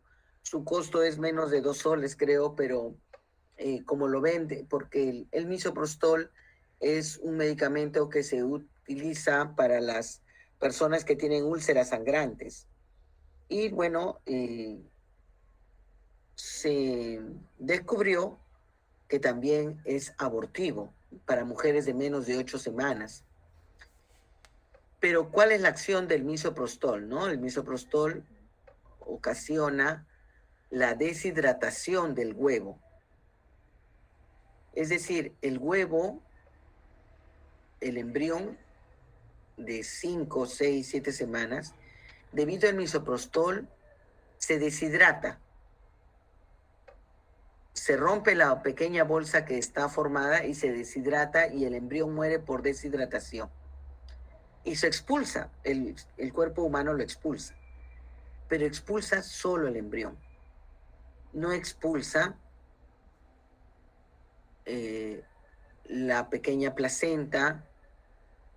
costo es menos de 2 soles, creo, pero como lo vende, porque el misoprostol es un medicamento que se utiliza para las personas que tienen úlceras sangrantes. Y bueno, se descubrió que también es abortivo para mujeres de menos de 8 semanas. Pero ¿cuál es la acción del misoprostol, no? El misoprostol ocasiona la deshidratación del huevo. Es decir, el huevo, el embrión de 5, 6, 7 semanas, debido al misoprostol, se deshidrata. Se rompe la pequeña bolsa que está formada y se deshidrata y el embrión muere por deshidratación. Y se expulsa, el cuerpo humano lo expulsa, pero expulsa solo el embrión. No expulsa la pequeña placenta,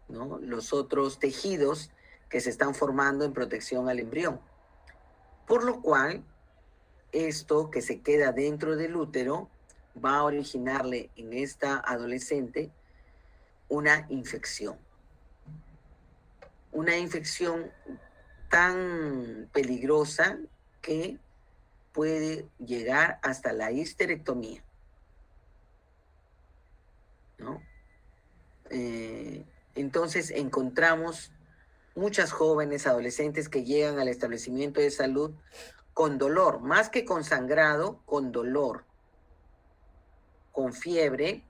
¿no? Los otros tejidos que se están formando en protección al embrión. Por lo cual, esto que se queda dentro del útero va a originarle en esta adolescente una infección. Una infección tan peligrosa que puede llegar hasta la histerectomía, ¿no? Entonces encontramos muchas jóvenes adolescentes que llegan al establecimiento de salud con dolor, más que con sangrado, con dolor, con fiebre,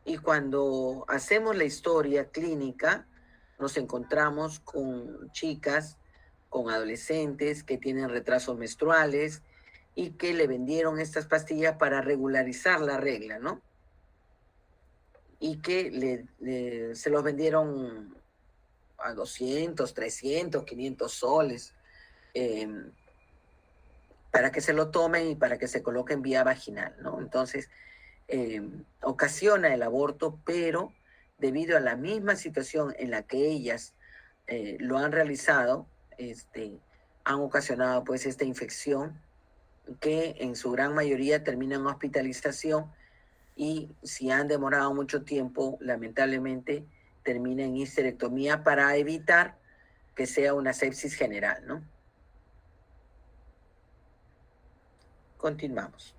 y cuando hacemos la historia clínica nos encontramos con chicas, con adolescentes que tienen retrasos menstruales y que le vendieron estas pastillas para regularizar la regla, ¿no? Y que se los vendieron a 200, 300, 500 soles para que se lo tomen y para que se coloquen vía vaginal, ¿no? Entonces, ocasiona el aborto, pero debido a la misma situación en la que ellas lo han realizado, han ocasionado pues esta infección que en su gran mayoría termina en hospitalización, y si han demorado mucho tiempo, lamentablemente termina en histerectomía para evitar que sea una sepsis general, ¿no? Continuamos.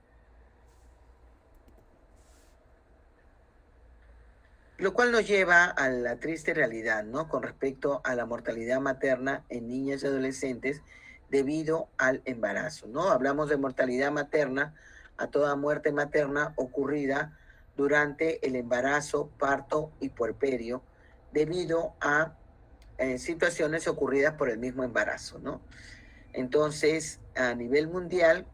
Lo cual nos lleva a la triste realidad, ¿no? Con respecto a la mortalidad materna en niñas y adolescentes debido al embarazo, ¿no? Hablamos de mortalidad materna, a toda muerte materna ocurrida durante el embarazo, parto y puerperio, debido a situaciones ocurridas por el mismo embarazo, ¿no? Entonces, a nivel mundial,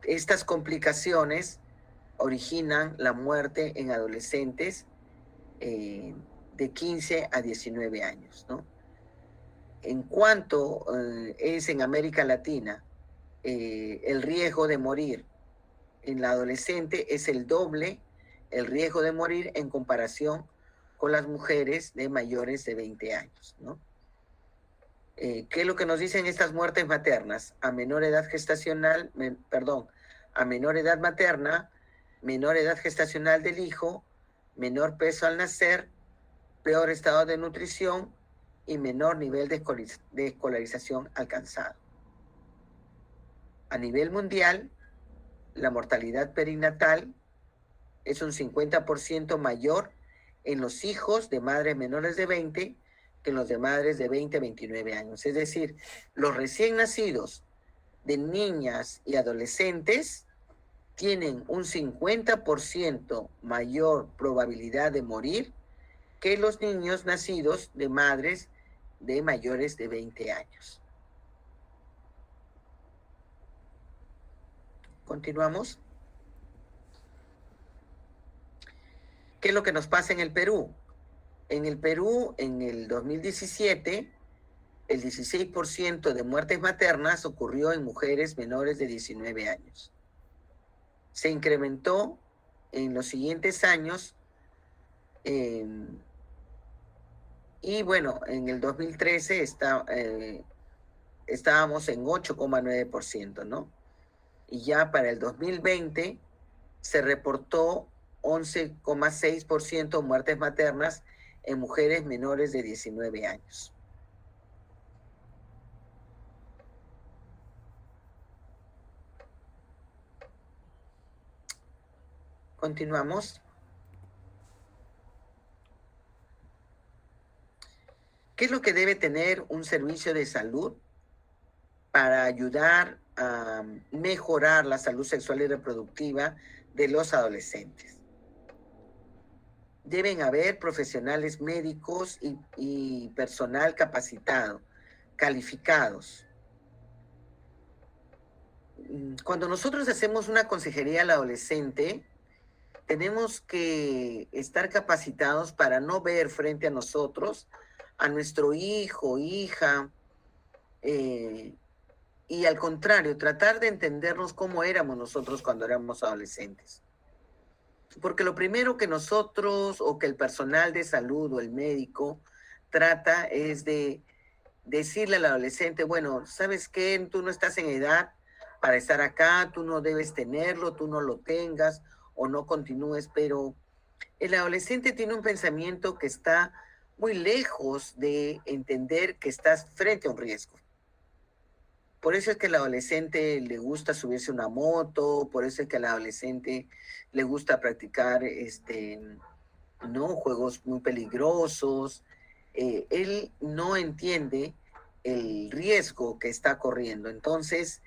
estas complicaciones originan la muerte en adolescentes de 15 a 19 años, ¿no? En cuanto es en América Latina, el riesgo de morir en la adolescente es el doble el riesgo de morir en comparación con las mujeres de mayores de 20 años, ¿no? ¿Qué es lo que nos dicen estas muertes maternas? A menor edad gestacional, a menor edad materna, menor edad gestacional del hijo, menor peso al nacer, peor estado de nutrición y menor nivel de escolarización alcanzado. A nivel mundial, la mortalidad perinatal es un 50% mayor en los hijos de madres menores de 20 que en los de madres de 20 a 29 años. Es decir, los recién nacidos de niñas y adolescentes tienen un 50% mayor probabilidad de morir que los niños nacidos de madres de mayores de 20 años. Continuamos. ¿Qué es lo que nos pasa en el Perú? En el Perú, en el 2017, el 16% de muertes maternas ocurrió en mujeres menores de 19 años. Se incrementó en los siguientes años y bueno, en el 2013 estábamos en 8,9%, ¿no? Y ya para el 2020 se reportó 11,6% muertes maternas en mujeres menores de 19 años. Continuamos. ¿Qué es lo que debe tener un servicio de salud para ayudar a mejorar la salud sexual y reproductiva de los adolescentes? Deben haber profesionales médicos y personal capacitado, calificados. Cuando nosotros hacemos una consejería al adolescente, tenemos que estar capacitados para no ver frente a nosotros a nuestro hijo, hija, y al contrario, tratar de entendernos cómo éramos nosotros cuando éramos adolescentes. Porque lo primero que nosotros o que el personal de salud o el médico trata es de decirle al adolescente, bueno, ¿sabes qué? Tú no estás en edad para estar acá, tú no debes tenerlo, tú no lo tengas o no continúes, pero el adolescente tiene un pensamiento que está muy lejos de entender que estás frente a un riesgo. Por eso es que al adolescente le gusta subirse a una moto, por eso es que al adolescente le gusta practicar ¿no? juegos muy peligrosos. Él no entiende el riesgo que está corriendo. Entonces,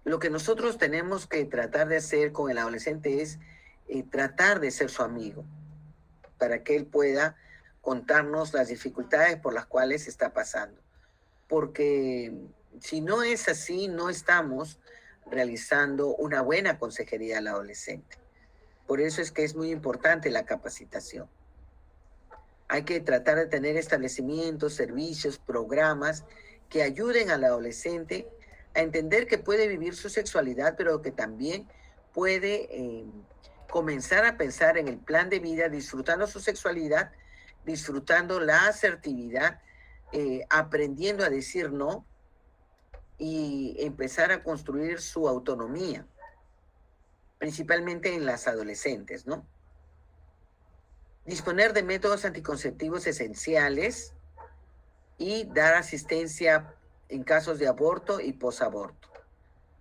lo que nosotros tenemos que tratar de hacer con el adolescente es tratar de ser su amigo, para que él pueda contarnos las dificultades por las cuales está pasando. Porque si no es así, no estamos realizando una buena consejería al adolescente. Por eso es que es muy importante la capacitación. Hay que tratar de tener establecimientos, servicios, programas que ayuden al adolescente a entender que puede vivir su sexualidad, pero que también puede comenzar a pensar en el plan de vida, disfrutando su sexualidad, disfrutando la asertividad, aprendiendo a decir no y empezar a construir su autonomía, principalmente en las adolescentes, ¿no? Disponer de métodos anticonceptivos esenciales y dar asistencia en casos de aborto y posaborto,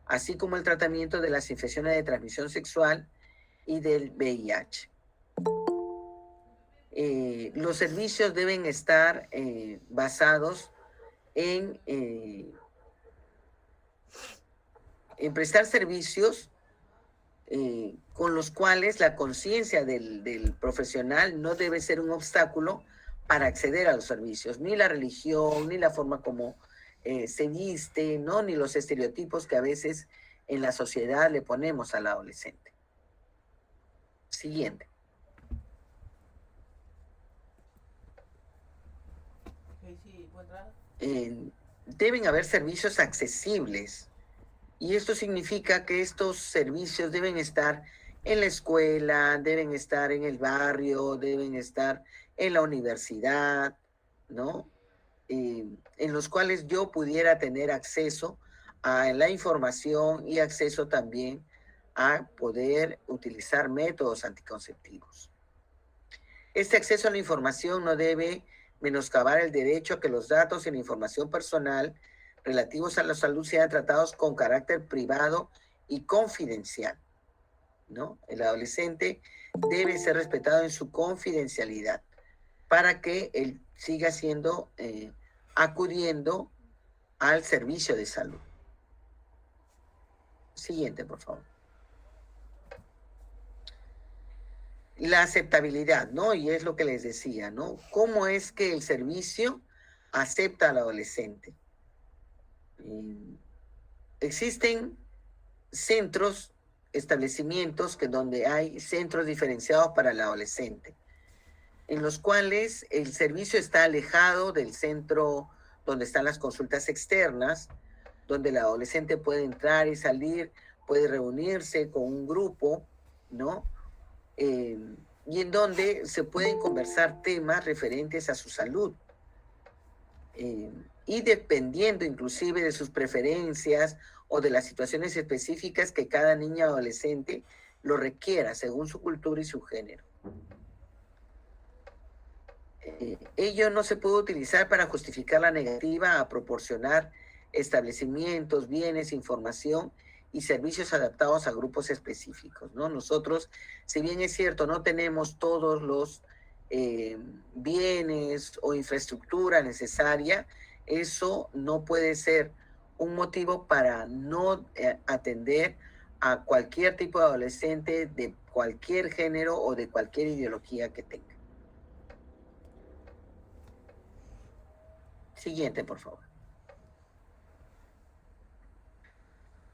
así como el tratamiento de las infecciones de transmisión sexual y del VIH. Los servicios deben estar basados en prestar servicios con los cuales la conciencia del profesional no debe ser un obstáculo para acceder a los servicios, ni la religión, ni la forma como se viste, ¿no? Ni los estereotipos que a veces en la sociedad le ponemos al adolescente. Siguiente. Ok, sí, ¿puedo entrar? Deben haber servicios accesibles y esto significa que estos servicios deben estar en la escuela, deben estar en el barrio, deben estar en la universidad, ¿no? En los cuales yo pudiera tener acceso a la información y acceso también a poder utilizar métodos anticonceptivos. Este acceso a la información no debe menoscabar el derecho a que los datos y la información personal relativos a la salud sean tratados con carácter privado y confidencial, ¿no? El adolescente debe ser respetado en su confidencialidad para que él siga siendo, acudiendo al servicio de salud. Siguiente, por favor. La aceptabilidad, ¿no? Y es lo que les decía, ¿no? ¿Cómo es que el servicio acepta al adolescente? Existen centros, establecimientos donde hay centros diferenciados para el adolescente, en los cuales el servicio está alejado del centro donde están las consultas externas, donde el adolescente puede entrar y salir, puede reunirse con un grupo, ¿no? Y en donde se pueden conversar temas referentes a su salud. Y dependiendo inclusive de sus preferencias o de las situaciones específicas que cada niño o adolescente lo requiera según su cultura y su género. Ello no se puede utilizar para justificar la negativa a proporcionar establecimientos, bienes, información y servicios adaptados a grupos específicos, ¿no? Nosotros, si bien es cierto, no tenemos todos los bienes o infraestructura necesaria, eso no puede ser un motivo para no atender a cualquier tipo de adolescente de cualquier género o de cualquier ideología que tenga. Siguiente, por favor.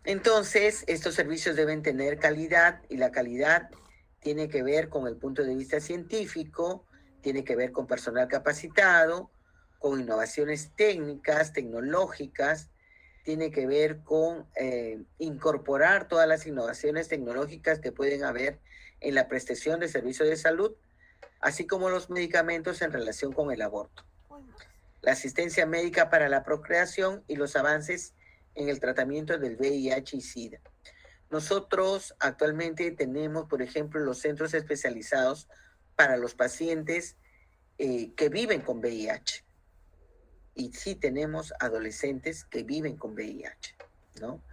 Entonces, estos servicios deben tener calidad y la calidad tiene que ver con el punto de vista científico, tiene que ver con personal capacitado, con innovaciones técnicas, tecnológicas, tiene que ver con incorporar todas las innovaciones tecnológicas que pueden haber en la prestación de servicios de salud, así como los medicamentos en relación con el aborto, la asistencia médica para la procreación y los avances en el tratamiento del VIH y SIDA. Nosotros actualmente tenemos, por ejemplo, los centros especializados para los pacientes que viven con VIH. Y sí tenemos adolescentes que viven con VIH, ¿no?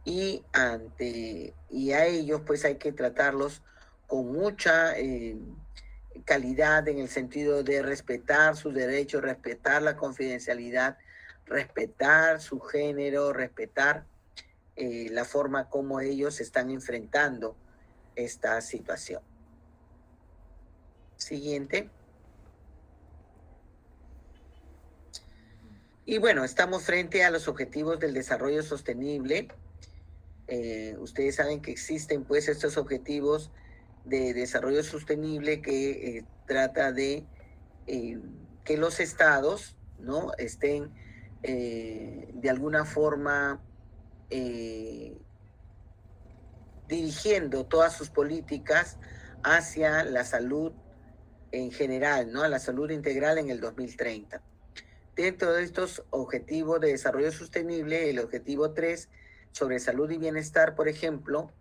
Y a ellos pues hay que tratarlos con mucha calidad en el sentido de respetar sus derechos, respetar la confidencialidad, respetar su género, respetar la forma como ellos están enfrentando esta situación. Siguiente. Y bueno, estamos frente a los objetivos del desarrollo sostenible. Ustedes saben que existen pues estos objetivos de desarrollo sostenible que trata de que los estados, ¿no?, estén de alguna forma dirigiendo todas sus políticas hacia la salud en general, ¿no?, a la salud integral en el 2030. Dentro de estos objetivos de desarrollo sostenible, el objetivo 3 sobre salud y bienestar, por ejemplo,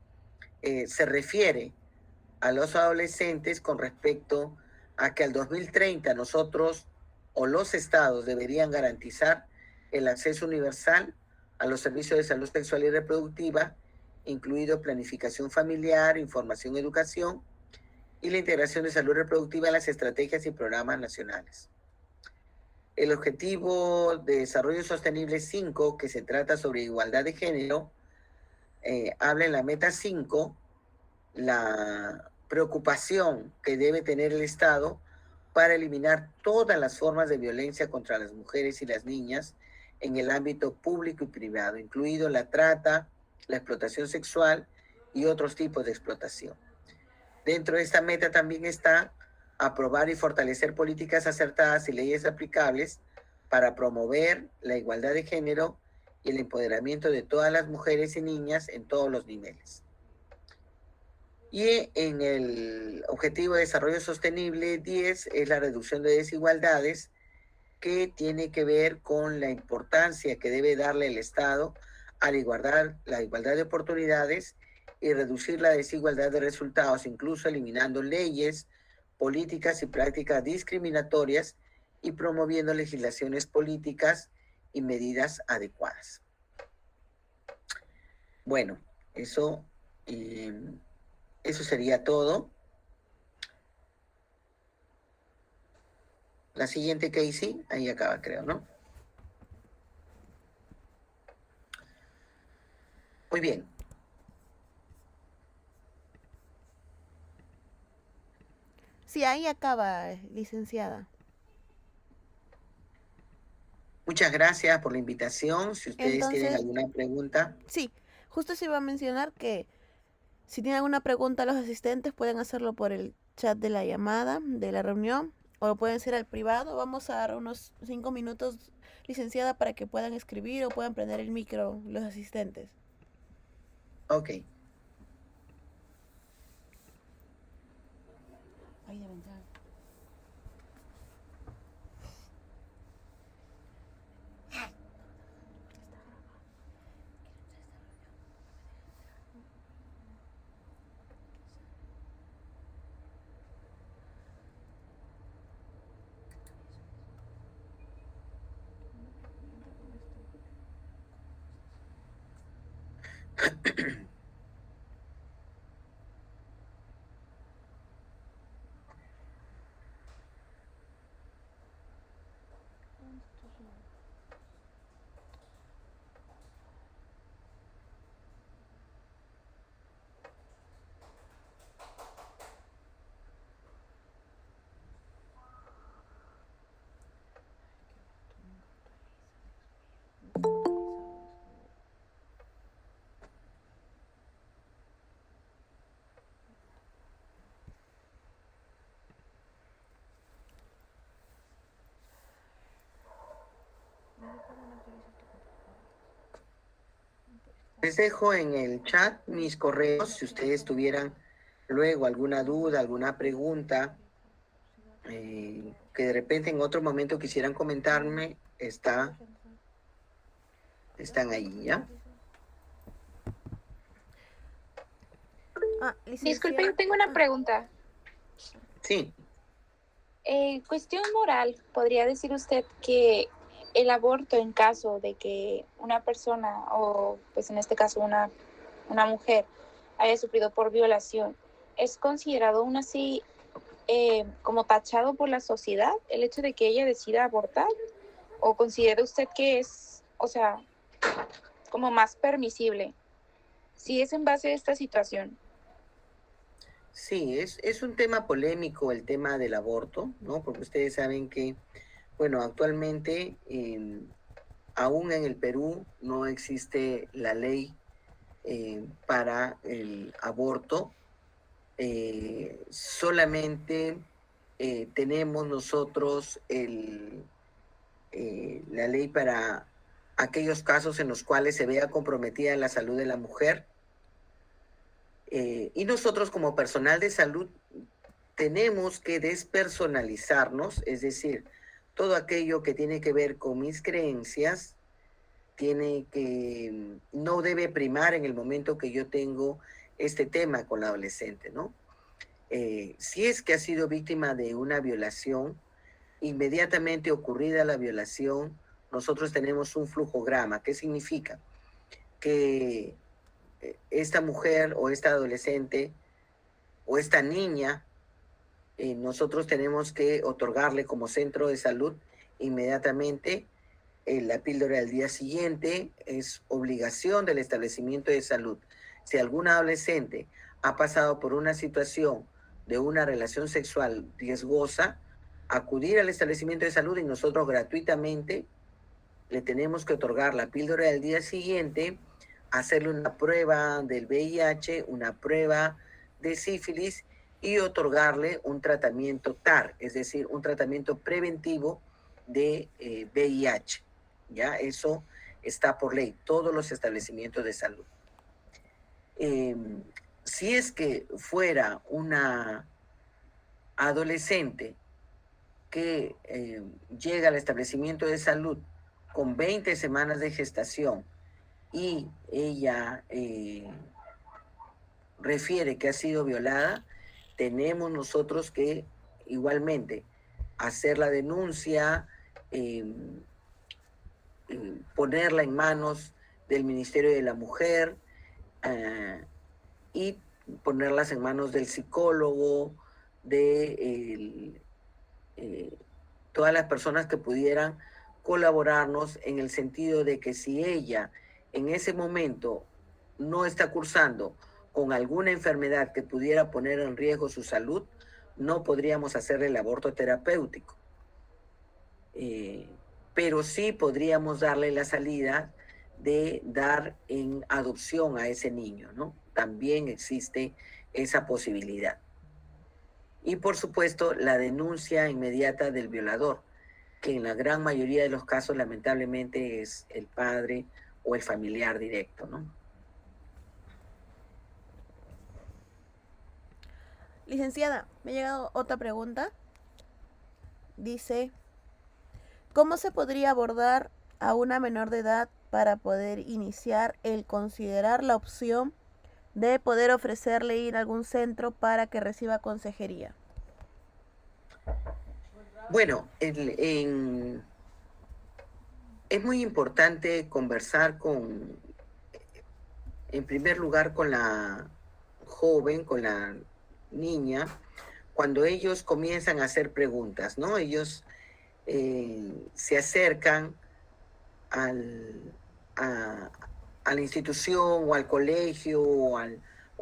se refiere a los adolescentes con respecto a que al 2030 nosotros o los estados deberían garantizar el acceso universal a los servicios de salud sexual y reproductiva, incluido planificación familiar, información, educación y la integración de salud reproductiva en las estrategias y programas nacionales. El objetivo de desarrollo sostenible 5, que se trata sobre igualdad de género, habla en la meta 5 la preocupación que debe tener el Estado para eliminar todas las formas de violencia contra las mujeres y las niñas en el ámbito público y privado, incluido la trata, la explotación sexual y otros tipos de explotación. Dentro de esta meta también está aprobar y fortalecer políticas acertadas y leyes aplicables para promover la igualdad de género y el empoderamiento de todas las mujeres y niñas en todos los niveles. Y en el Objetivo de Desarrollo Sostenible 10 es la reducción de desigualdades, que tiene que ver con la importancia que debe darle el Estado a la igualdad de oportunidades y reducir la desigualdad de resultados, incluso eliminando leyes, políticas y prácticas discriminatorias y promoviendo legislaciones políticas y medidas adecuadas. Bueno, eso sería todo. La siguiente, Casey, ahí acaba, creo, ¿no? Muy bien. Sí, ahí acaba, licenciada. Muchas gracias por la invitación. Si ustedes tienen Entonces, alguna pregunta. sí, justo se iba a mencionar que si tienen alguna pregunta los asistentes pueden hacerlo por el chat de la llamada, de la reunión, o lo pueden hacer al privado. Vamos a dar unos 5 minutos, licenciada, para que puedan escribir o puedan prender el micro los asistentes. Ok. Ahí deben estar. Les dejo en el chat mis correos. Si ustedes tuvieran luego alguna duda, alguna pregunta, que de repente en otro momento quisieran comentarme, están ahí, ¿ya? Disculpe, yo tengo una pregunta. Sí. Cuestión moral, ¿podría decir usted que el aborto en caso de que una persona, o pues en este caso una mujer, haya sufrido por violación, es considerado aún así como tachado por la sociedad el hecho de que ella decida abortar? ¿O considera usted que es, o sea, como más permisible? Si es en base a esta situación. Sí, es un tema polémico el tema del aborto, ¿no? Porque ustedes saben que, bueno, actualmente, aún en el Perú no existe la ley para el aborto. Solamente tenemos nosotros la ley para aquellos casos en los cuales se vea comprometida la salud de la mujer. Y nosotros como personal de salud tenemos que despersonalizarnos, es decir, todo aquello que tiene que ver con mis creencias no debe primar en el momento que yo tengo este tema con la adolescente, ¿no? Si es que ha sido víctima de una violación, inmediatamente ocurrida la violación, nosotros tenemos un flujograma. ¿Qué significa? Que esta mujer o esta adolescente o esta niña, nosotros tenemos que otorgarle como centro de salud inmediatamente la píldora del día siguiente. Es obligación del establecimiento de salud. Si alguna adolescente ha pasado por una situación de una relación sexual riesgosa, acudir al establecimiento de salud y nosotros gratuitamente le tenemos que otorgar la píldora del día siguiente hacerle una prueba del VIH, una prueba de sífilis y otorgarle un tratamiento TAR, es decir, un tratamiento preventivo de VIH. ¿Ya? Eso está por ley, todos los establecimientos de salud. Si es que fuera una adolescente que llega al establecimiento de salud con 20 semanas de gestación y ella refiere que ha sido violada, tenemos nosotros que igualmente hacer la denuncia, ponerla en manos del Ministerio de la Mujer y ponerlas en manos del psicólogo, de todas las personas que pudieran colaborarnos en el sentido de que si ella en ese momento no está cursando con alguna enfermedad que pudiera poner en riesgo su salud, no podríamos hacerle el aborto terapéutico. Pero sí podríamos darle la salida de dar en adopción a ese niño, ¿no? También existe esa posibilidad. Y por supuesto, la denuncia inmediata del violador, que en la gran mayoría de los casos lamentablemente es el padre o el familiar directo, ¿no? Licenciada, me ha llegado otra pregunta. Dice, ¿cómo se podría abordar a una menor de edad para poder iniciar el considerar la opción de poder ofrecerle ir a algún centro para que reciba consejería? Bueno, es muy importante conversar en primer lugar, con la joven, con la niña, cuando ellos comienzan a hacer preguntas, ¿no? Ellos se acercan al, a la institución o al colegio o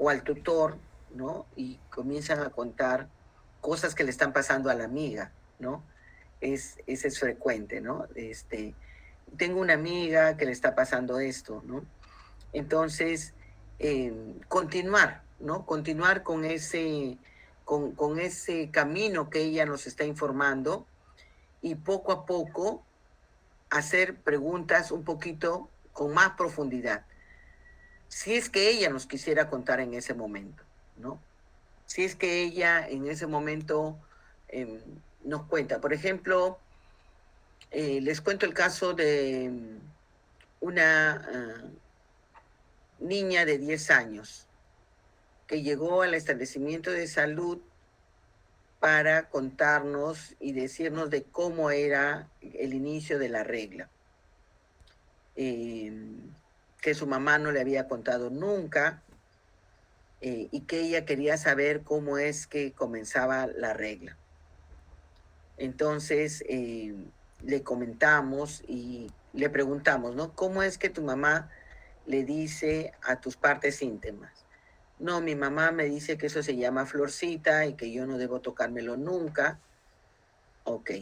al tutor, ¿no? Y comienzan a contar cosas que le están pasando a la amiga, ¿no? Ese es frecuente, ¿no? Tengo una amiga que le está pasando esto, ¿no? Entonces, continuar, ¿no? Continuar con ese camino que ella nos está informando y poco a poco hacer preguntas un poquito con más profundidad. Si es que ella nos quisiera contar en ese momento, ¿no? Si es que ella en ese momento nos cuenta. Por ejemplo, les cuento el caso de una niña de 10 años que llegó al establecimiento de salud para contarnos y decirnos de cómo era el inicio de la regla. Que su mamá no le había contado nunca y que ella quería saber cómo es que comenzaba la regla. Entonces le comentamos y le preguntamos, ¿no? ¿Cómo es que tu mamá le dice a tus partes íntimas? No, mi mamá me dice que eso se llama florcita y que yo no debo tocármelo nunca. Ok.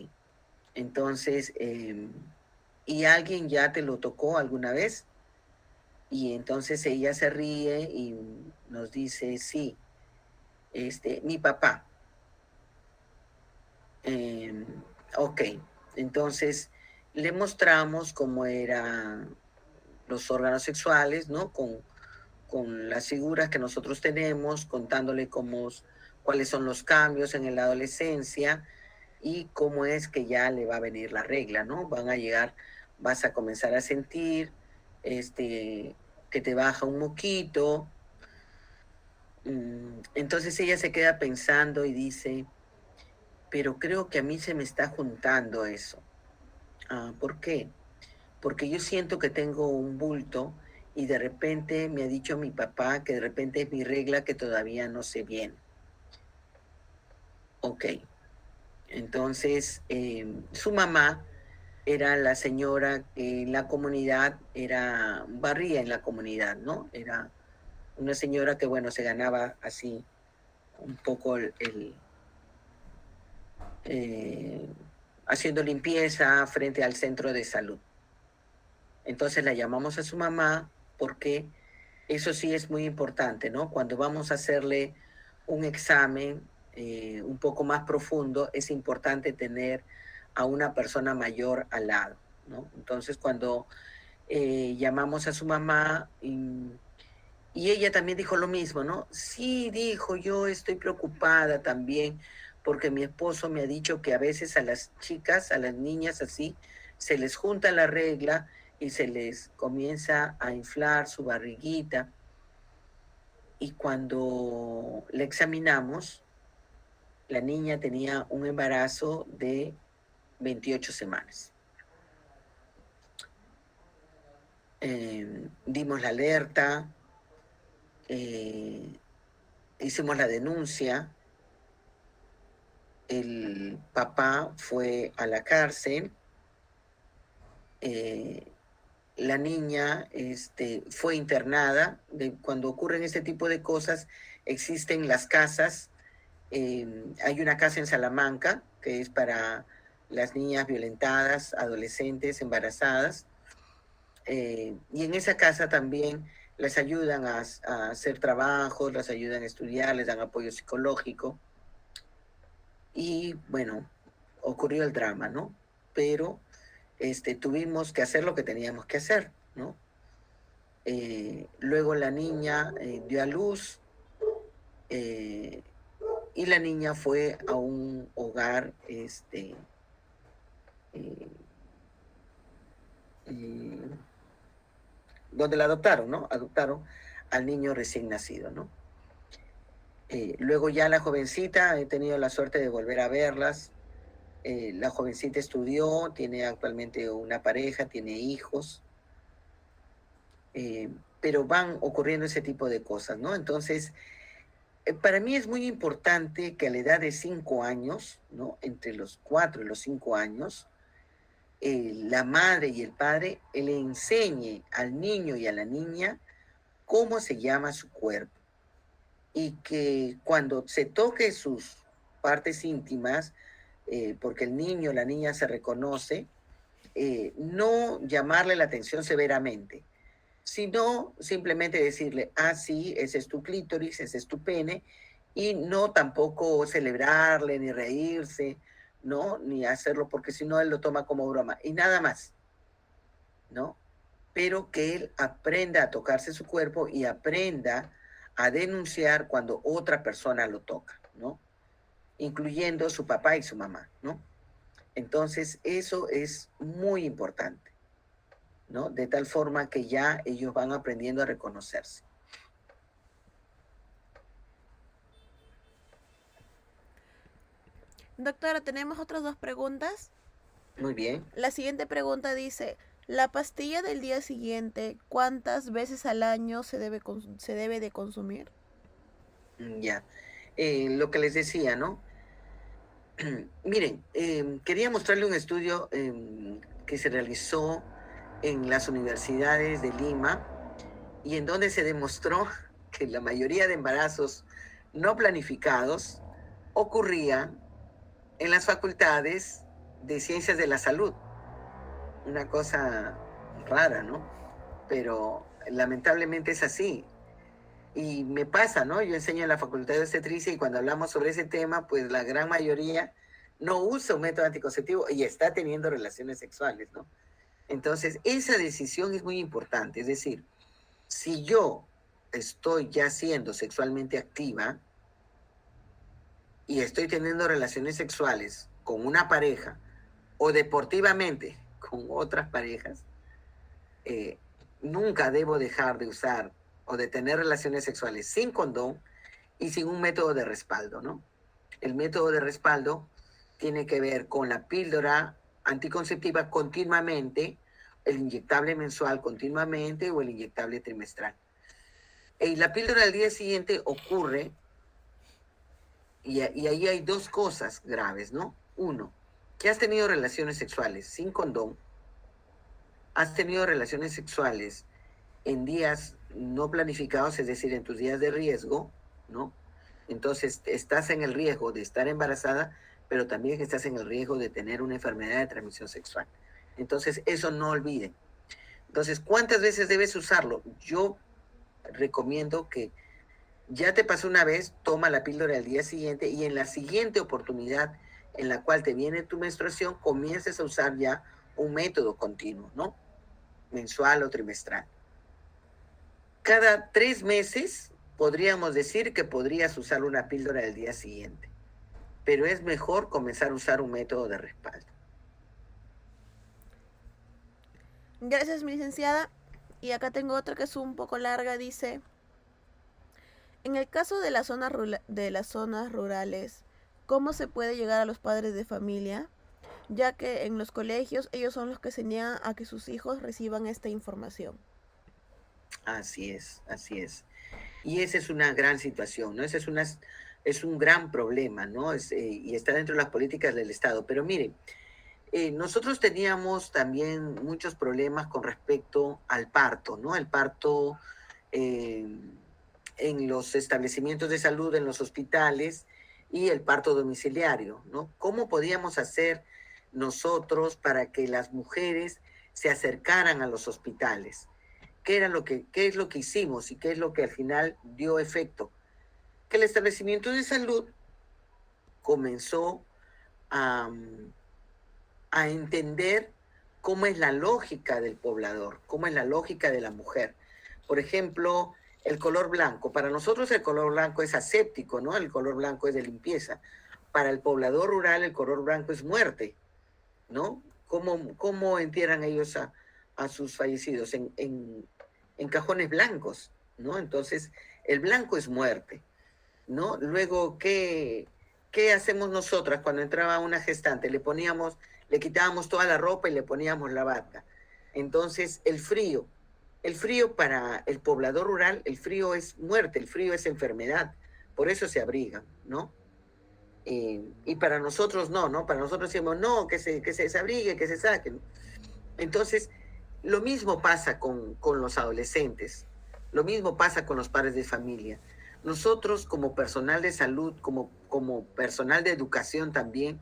Entonces, ¿y alguien ya te lo tocó alguna vez? Y entonces ella se ríe y nos dice, sí, mi papá. Ok, entonces le mostramos cómo eran los órganos sexuales, ¿no? Con las figuras que nosotros tenemos, contándole cuáles son los cambios en la adolescencia y cómo es que ya le va a venir la regla, ¿no? Van a llegar, vas a comenzar a sentir que te baja un moquito. Entonces ella se queda pensando y dice, pero creo que a mí se me está juntando eso. ¿Por qué? Porque yo siento que tengo un bulto y de repente me ha dicho mi papá que de repente es mi regla que todavía no sé bien. Ok. Entonces, su mamá era la señora que en la comunidad barría en la comunidad, ¿no? Era una señora que, bueno, se ganaba así un poco haciendo limpieza frente al centro de salud. Entonces la llamamos a su mamá porque Eso sí es muy importante, ¿no? Cuando vamos a hacerle un examen un poco más profundo, es importante tener a una persona mayor al lado, ¿no? Entonces, cuando llamamos a su mamá y ella también dijo lo mismo, ¿no? Sí, dijo, yo estoy preocupada también porque mi esposo me ha dicho que a veces a las chicas, a las niñas así, se les junta la regla y se les comienza a inflar su barriguita. Y cuando la examinamos, la niña tenía un embarazo de 28 semanas. Dimos la alerta, hicimos la denuncia, el papá fue a la cárcel, la niña fue internada. Cuando ocurren este tipo de cosas, existen las casas. Hay una casa en Salamanca que es para las niñas violentadas, adolescentes, embarazadas. Y en esa casa también les ayudan a hacer trabajos, les ayudan a estudiar, les dan apoyo psicológico. Y bueno, ocurrió el drama, ¿no? Pero tuvimos que hacer lo que teníamos que hacer, ¿no? Luego la niña dio a luz y la niña fue a un hogar eh, donde la adoptaron, ¿no? Adoptaron al niño recién nacido, ¿no? Luego ya la jovencita, he tenido la suerte de volver a verlas. La jovencita estudió, tiene actualmente una pareja, tiene hijos, pero van ocurriendo ese tipo de cosas, ¿no? Entonces, para mí es muy importante que a la edad de 5 años, ¿no? Entre los 4 y los 5 años, la madre y el padre le enseñe al niño y a la niña cómo se llama su cuerpo y que cuando se toque sus partes íntimas, porque el niño o la niña se reconoce, no llamarle la atención severamente, sino simplemente decirle, ah, sí, ese es tu clítoris, ese es tu pene, y no tampoco celebrarle ni reírse, ¿no? Ni hacerlo porque si no él lo toma como broma, y nada más, ¿no? Pero que él aprenda a tocarse su cuerpo y aprenda a denunciar cuando otra persona lo toca, ¿no? Incluyendo su papá y su mamá, ¿no? Entonces, eso es muy importante, ¿no? De tal forma que ya ellos van aprendiendo a reconocerse. Doctora, tenemos otras 2 preguntas. Muy bien. La siguiente pregunta dice, la pastilla del día siguiente, ¿cuántas veces al año se debe de consumir? Ya. Lo que les decía, ¿no? Miren, quería mostrarle un estudio que se realizó en las universidades de Lima y en donde se demostró que la mayoría de embarazos no planificados ocurrían en las facultades de ciencias de la salud. Una cosa rara, ¿no? Pero lamentablemente es así. Y me pasa, ¿no? Yo enseño en la Facultad de Obstetricia y cuando hablamos sobre ese tema, pues la gran mayoría no usa un método anticonceptivo y está teniendo relaciones sexuales, ¿no? Entonces, esa decisión es muy importante. Es decir, si yo estoy ya siendo sexualmente activa y estoy teniendo relaciones sexuales con una pareja o deportivamente con otras parejas, nunca debo dejar de usar o de tener relaciones sexuales sin condón y sin un método de respaldo, ¿no? El método de respaldo tiene que ver con la píldora anticonceptiva continuamente, el inyectable mensual continuamente o el inyectable trimestral. Y la píldora al día siguiente ocurre, y ahí hay 2 cosas graves, ¿no? Uno, que has tenido relaciones sexuales sin condón, has tenido relaciones sexuales en días no planificados, es decir, en tus días de riesgo, ¿no? Entonces estás en el riesgo de estar embarazada, pero también estás en el riesgo de tener una enfermedad de transmisión sexual. Entonces, eso no olviden. Entonces, ¿cuántas veces debes usarlo? Yo recomiendo que ya te pasó una vez, toma la píldora al día siguiente y en la siguiente oportunidad en la cual te viene tu menstruación, comiences a usar ya un método continuo, ¿no? Mensual o trimestral. Cada 3 meses podríamos decir que podrías usar una píldora al día siguiente, pero es mejor comenzar a usar un método de respaldo. Gracias, mi licenciada. Y acá tengo otra que es un poco larga, dice: en el caso de las zonas rurales, ¿cómo se puede llegar a los padres de familia? Ya que en los colegios ellos son los que se niegan a que sus hijos reciban esta información. Así es, así es. Y esa es una gran situación, ¿no? Es un gran problema, ¿no? Y está dentro de las políticas del Estado. Pero mire, nosotros teníamos también muchos problemas con respecto al parto, ¿no? El parto eh, en los establecimientos de salud, en los hospitales y el parto domiciliario, ¿no? ¿Cómo podíamos hacer nosotros para que las mujeres se acercaran a los hospitales? ¿Qué es lo que hicimos y qué es lo que al final dio efecto? Que el establecimiento de salud comenzó a, a entender cómo es la lógica del poblador, cómo es la lógica de la mujer. Por ejemplo, el color blanco. Para nosotros el color blanco es aséptico, ¿no? El color blanco es de limpieza. Para el poblador rural el color blanco es muerte, ¿no? ¿Cómo entierran ellos a sus fallecidos? En cajones blancos, ¿no? Entonces, el blanco es muerte, ¿no? Luego, ¿qué hacemos nosotras cuando entraba una gestante? Le quitábamos toda la ropa y le poníamos la bata. Entonces, el frío para el poblador rural, el frío es muerte, el frío es enfermedad, por eso se abrigan, ¿no? Y para nosotros no, ¿no? Para nosotros decimos, no, que se desabrigue, que se saquen. Entonces, lo mismo pasa con los adolescentes, lo mismo pasa con los padres de familia. Nosotros como personal de salud, como personal de educación también,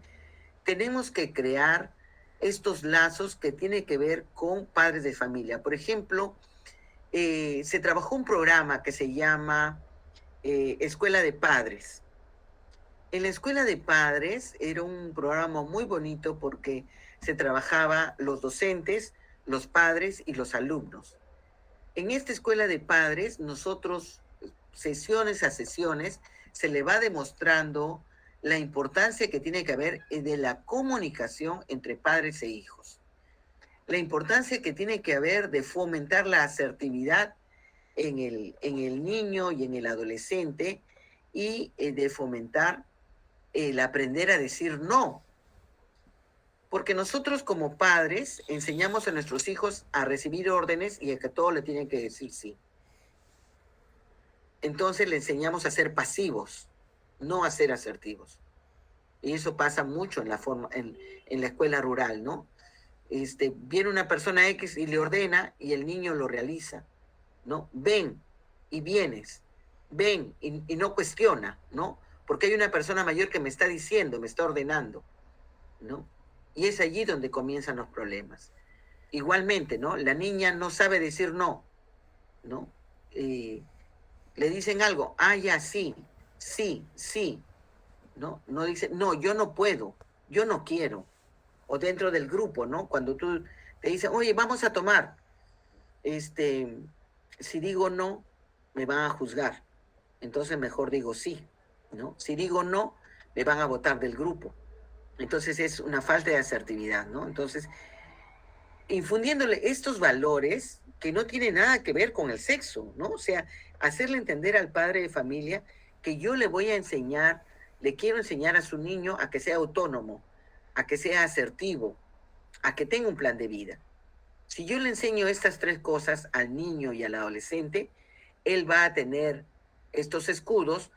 tenemos que crear estos lazos que tienen que ver con padres de familia. Por ejemplo, se trabajó un programa que se llama Escuela de Padres. En la Escuela de Padres era un programa muy bonito porque se trabajaba los docentes, los padres y los alumnos. En esta Escuela de Padres, nosotros, sesiones a sesiones, se le va demostrando la importancia que tiene que haber de la comunicación entre padres e hijos. La importancia que tiene que haber de fomentar la asertividad en el niño y en el adolescente y de fomentar el aprender a decir no. Porque nosotros como padres enseñamos a nuestros hijos a recibir órdenes y a que todo le tienen que decir sí. Entonces le enseñamos a ser pasivos, no a ser asertivos. Y eso pasa mucho en la escuela rural, ¿no? Viene una persona X y le ordena y el niño lo realiza, ¿no? Ven y vienes, ven y no cuestiona, ¿no? Porque hay una persona mayor que me está diciendo, me está ordenando, ¿no? Y es allí donde comienzan los problemas. Igualmente, ¿no? La niña no sabe decir no, ¿no? Le dicen algo, ya, sí, sí, sí, ¿no? No dice, no, yo no puedo, yo no quiero. O dentro del grupo, ¿no? Cuando tú te dicen, oye, vamos a tomar, si digo no, me van a juzgar. Entonces mejor digo sí, ¿no? Si digo no, me van a votar del grupo. Entonces es una falta de asertividad, ¿no? Entonces, infundiéndole estos valores que no tienen nada que ver con el sexo, ¿no? O sea, hacerle entender al padre de familia que yo le voy a enseñar, le quiero enseñar a su niño a que sea autónomo, a que sea asertivo, a que tenga un plan de vida. Si yo le enseño estas 3 cosas al niño y al adolescente, él va a tener estos escudos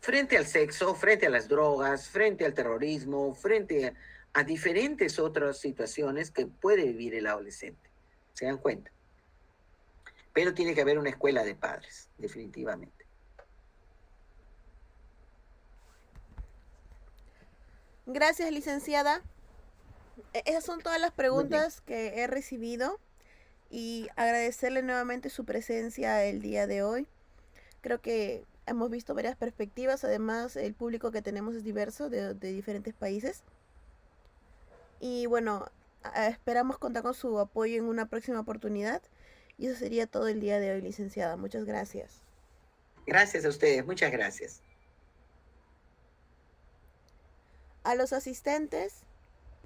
frente al sexo, frente a las drogas, frente al terrorismo, frente a diferentes otras situaciones que puede vivir el adolescente. ¿Se dan cuenta? Pero tiene que haber una escuela de padres, definitivamente. Gracias, licenciada. Esas son todas las Muy bien. preguntas que he recibido. y agradecerle nuevamente su presencia el día de hoy. Creo que hemos visto varias perspectivas, además el público que tenemos es diverso de diferentes países. Y bueno, esperamos contar con su apoyo en una próxima oportunidad. Y eso sería todo el día de hoy, licenciada. Muchas gracias. Gracias a ustedes, muchas gracias. A los asistentes,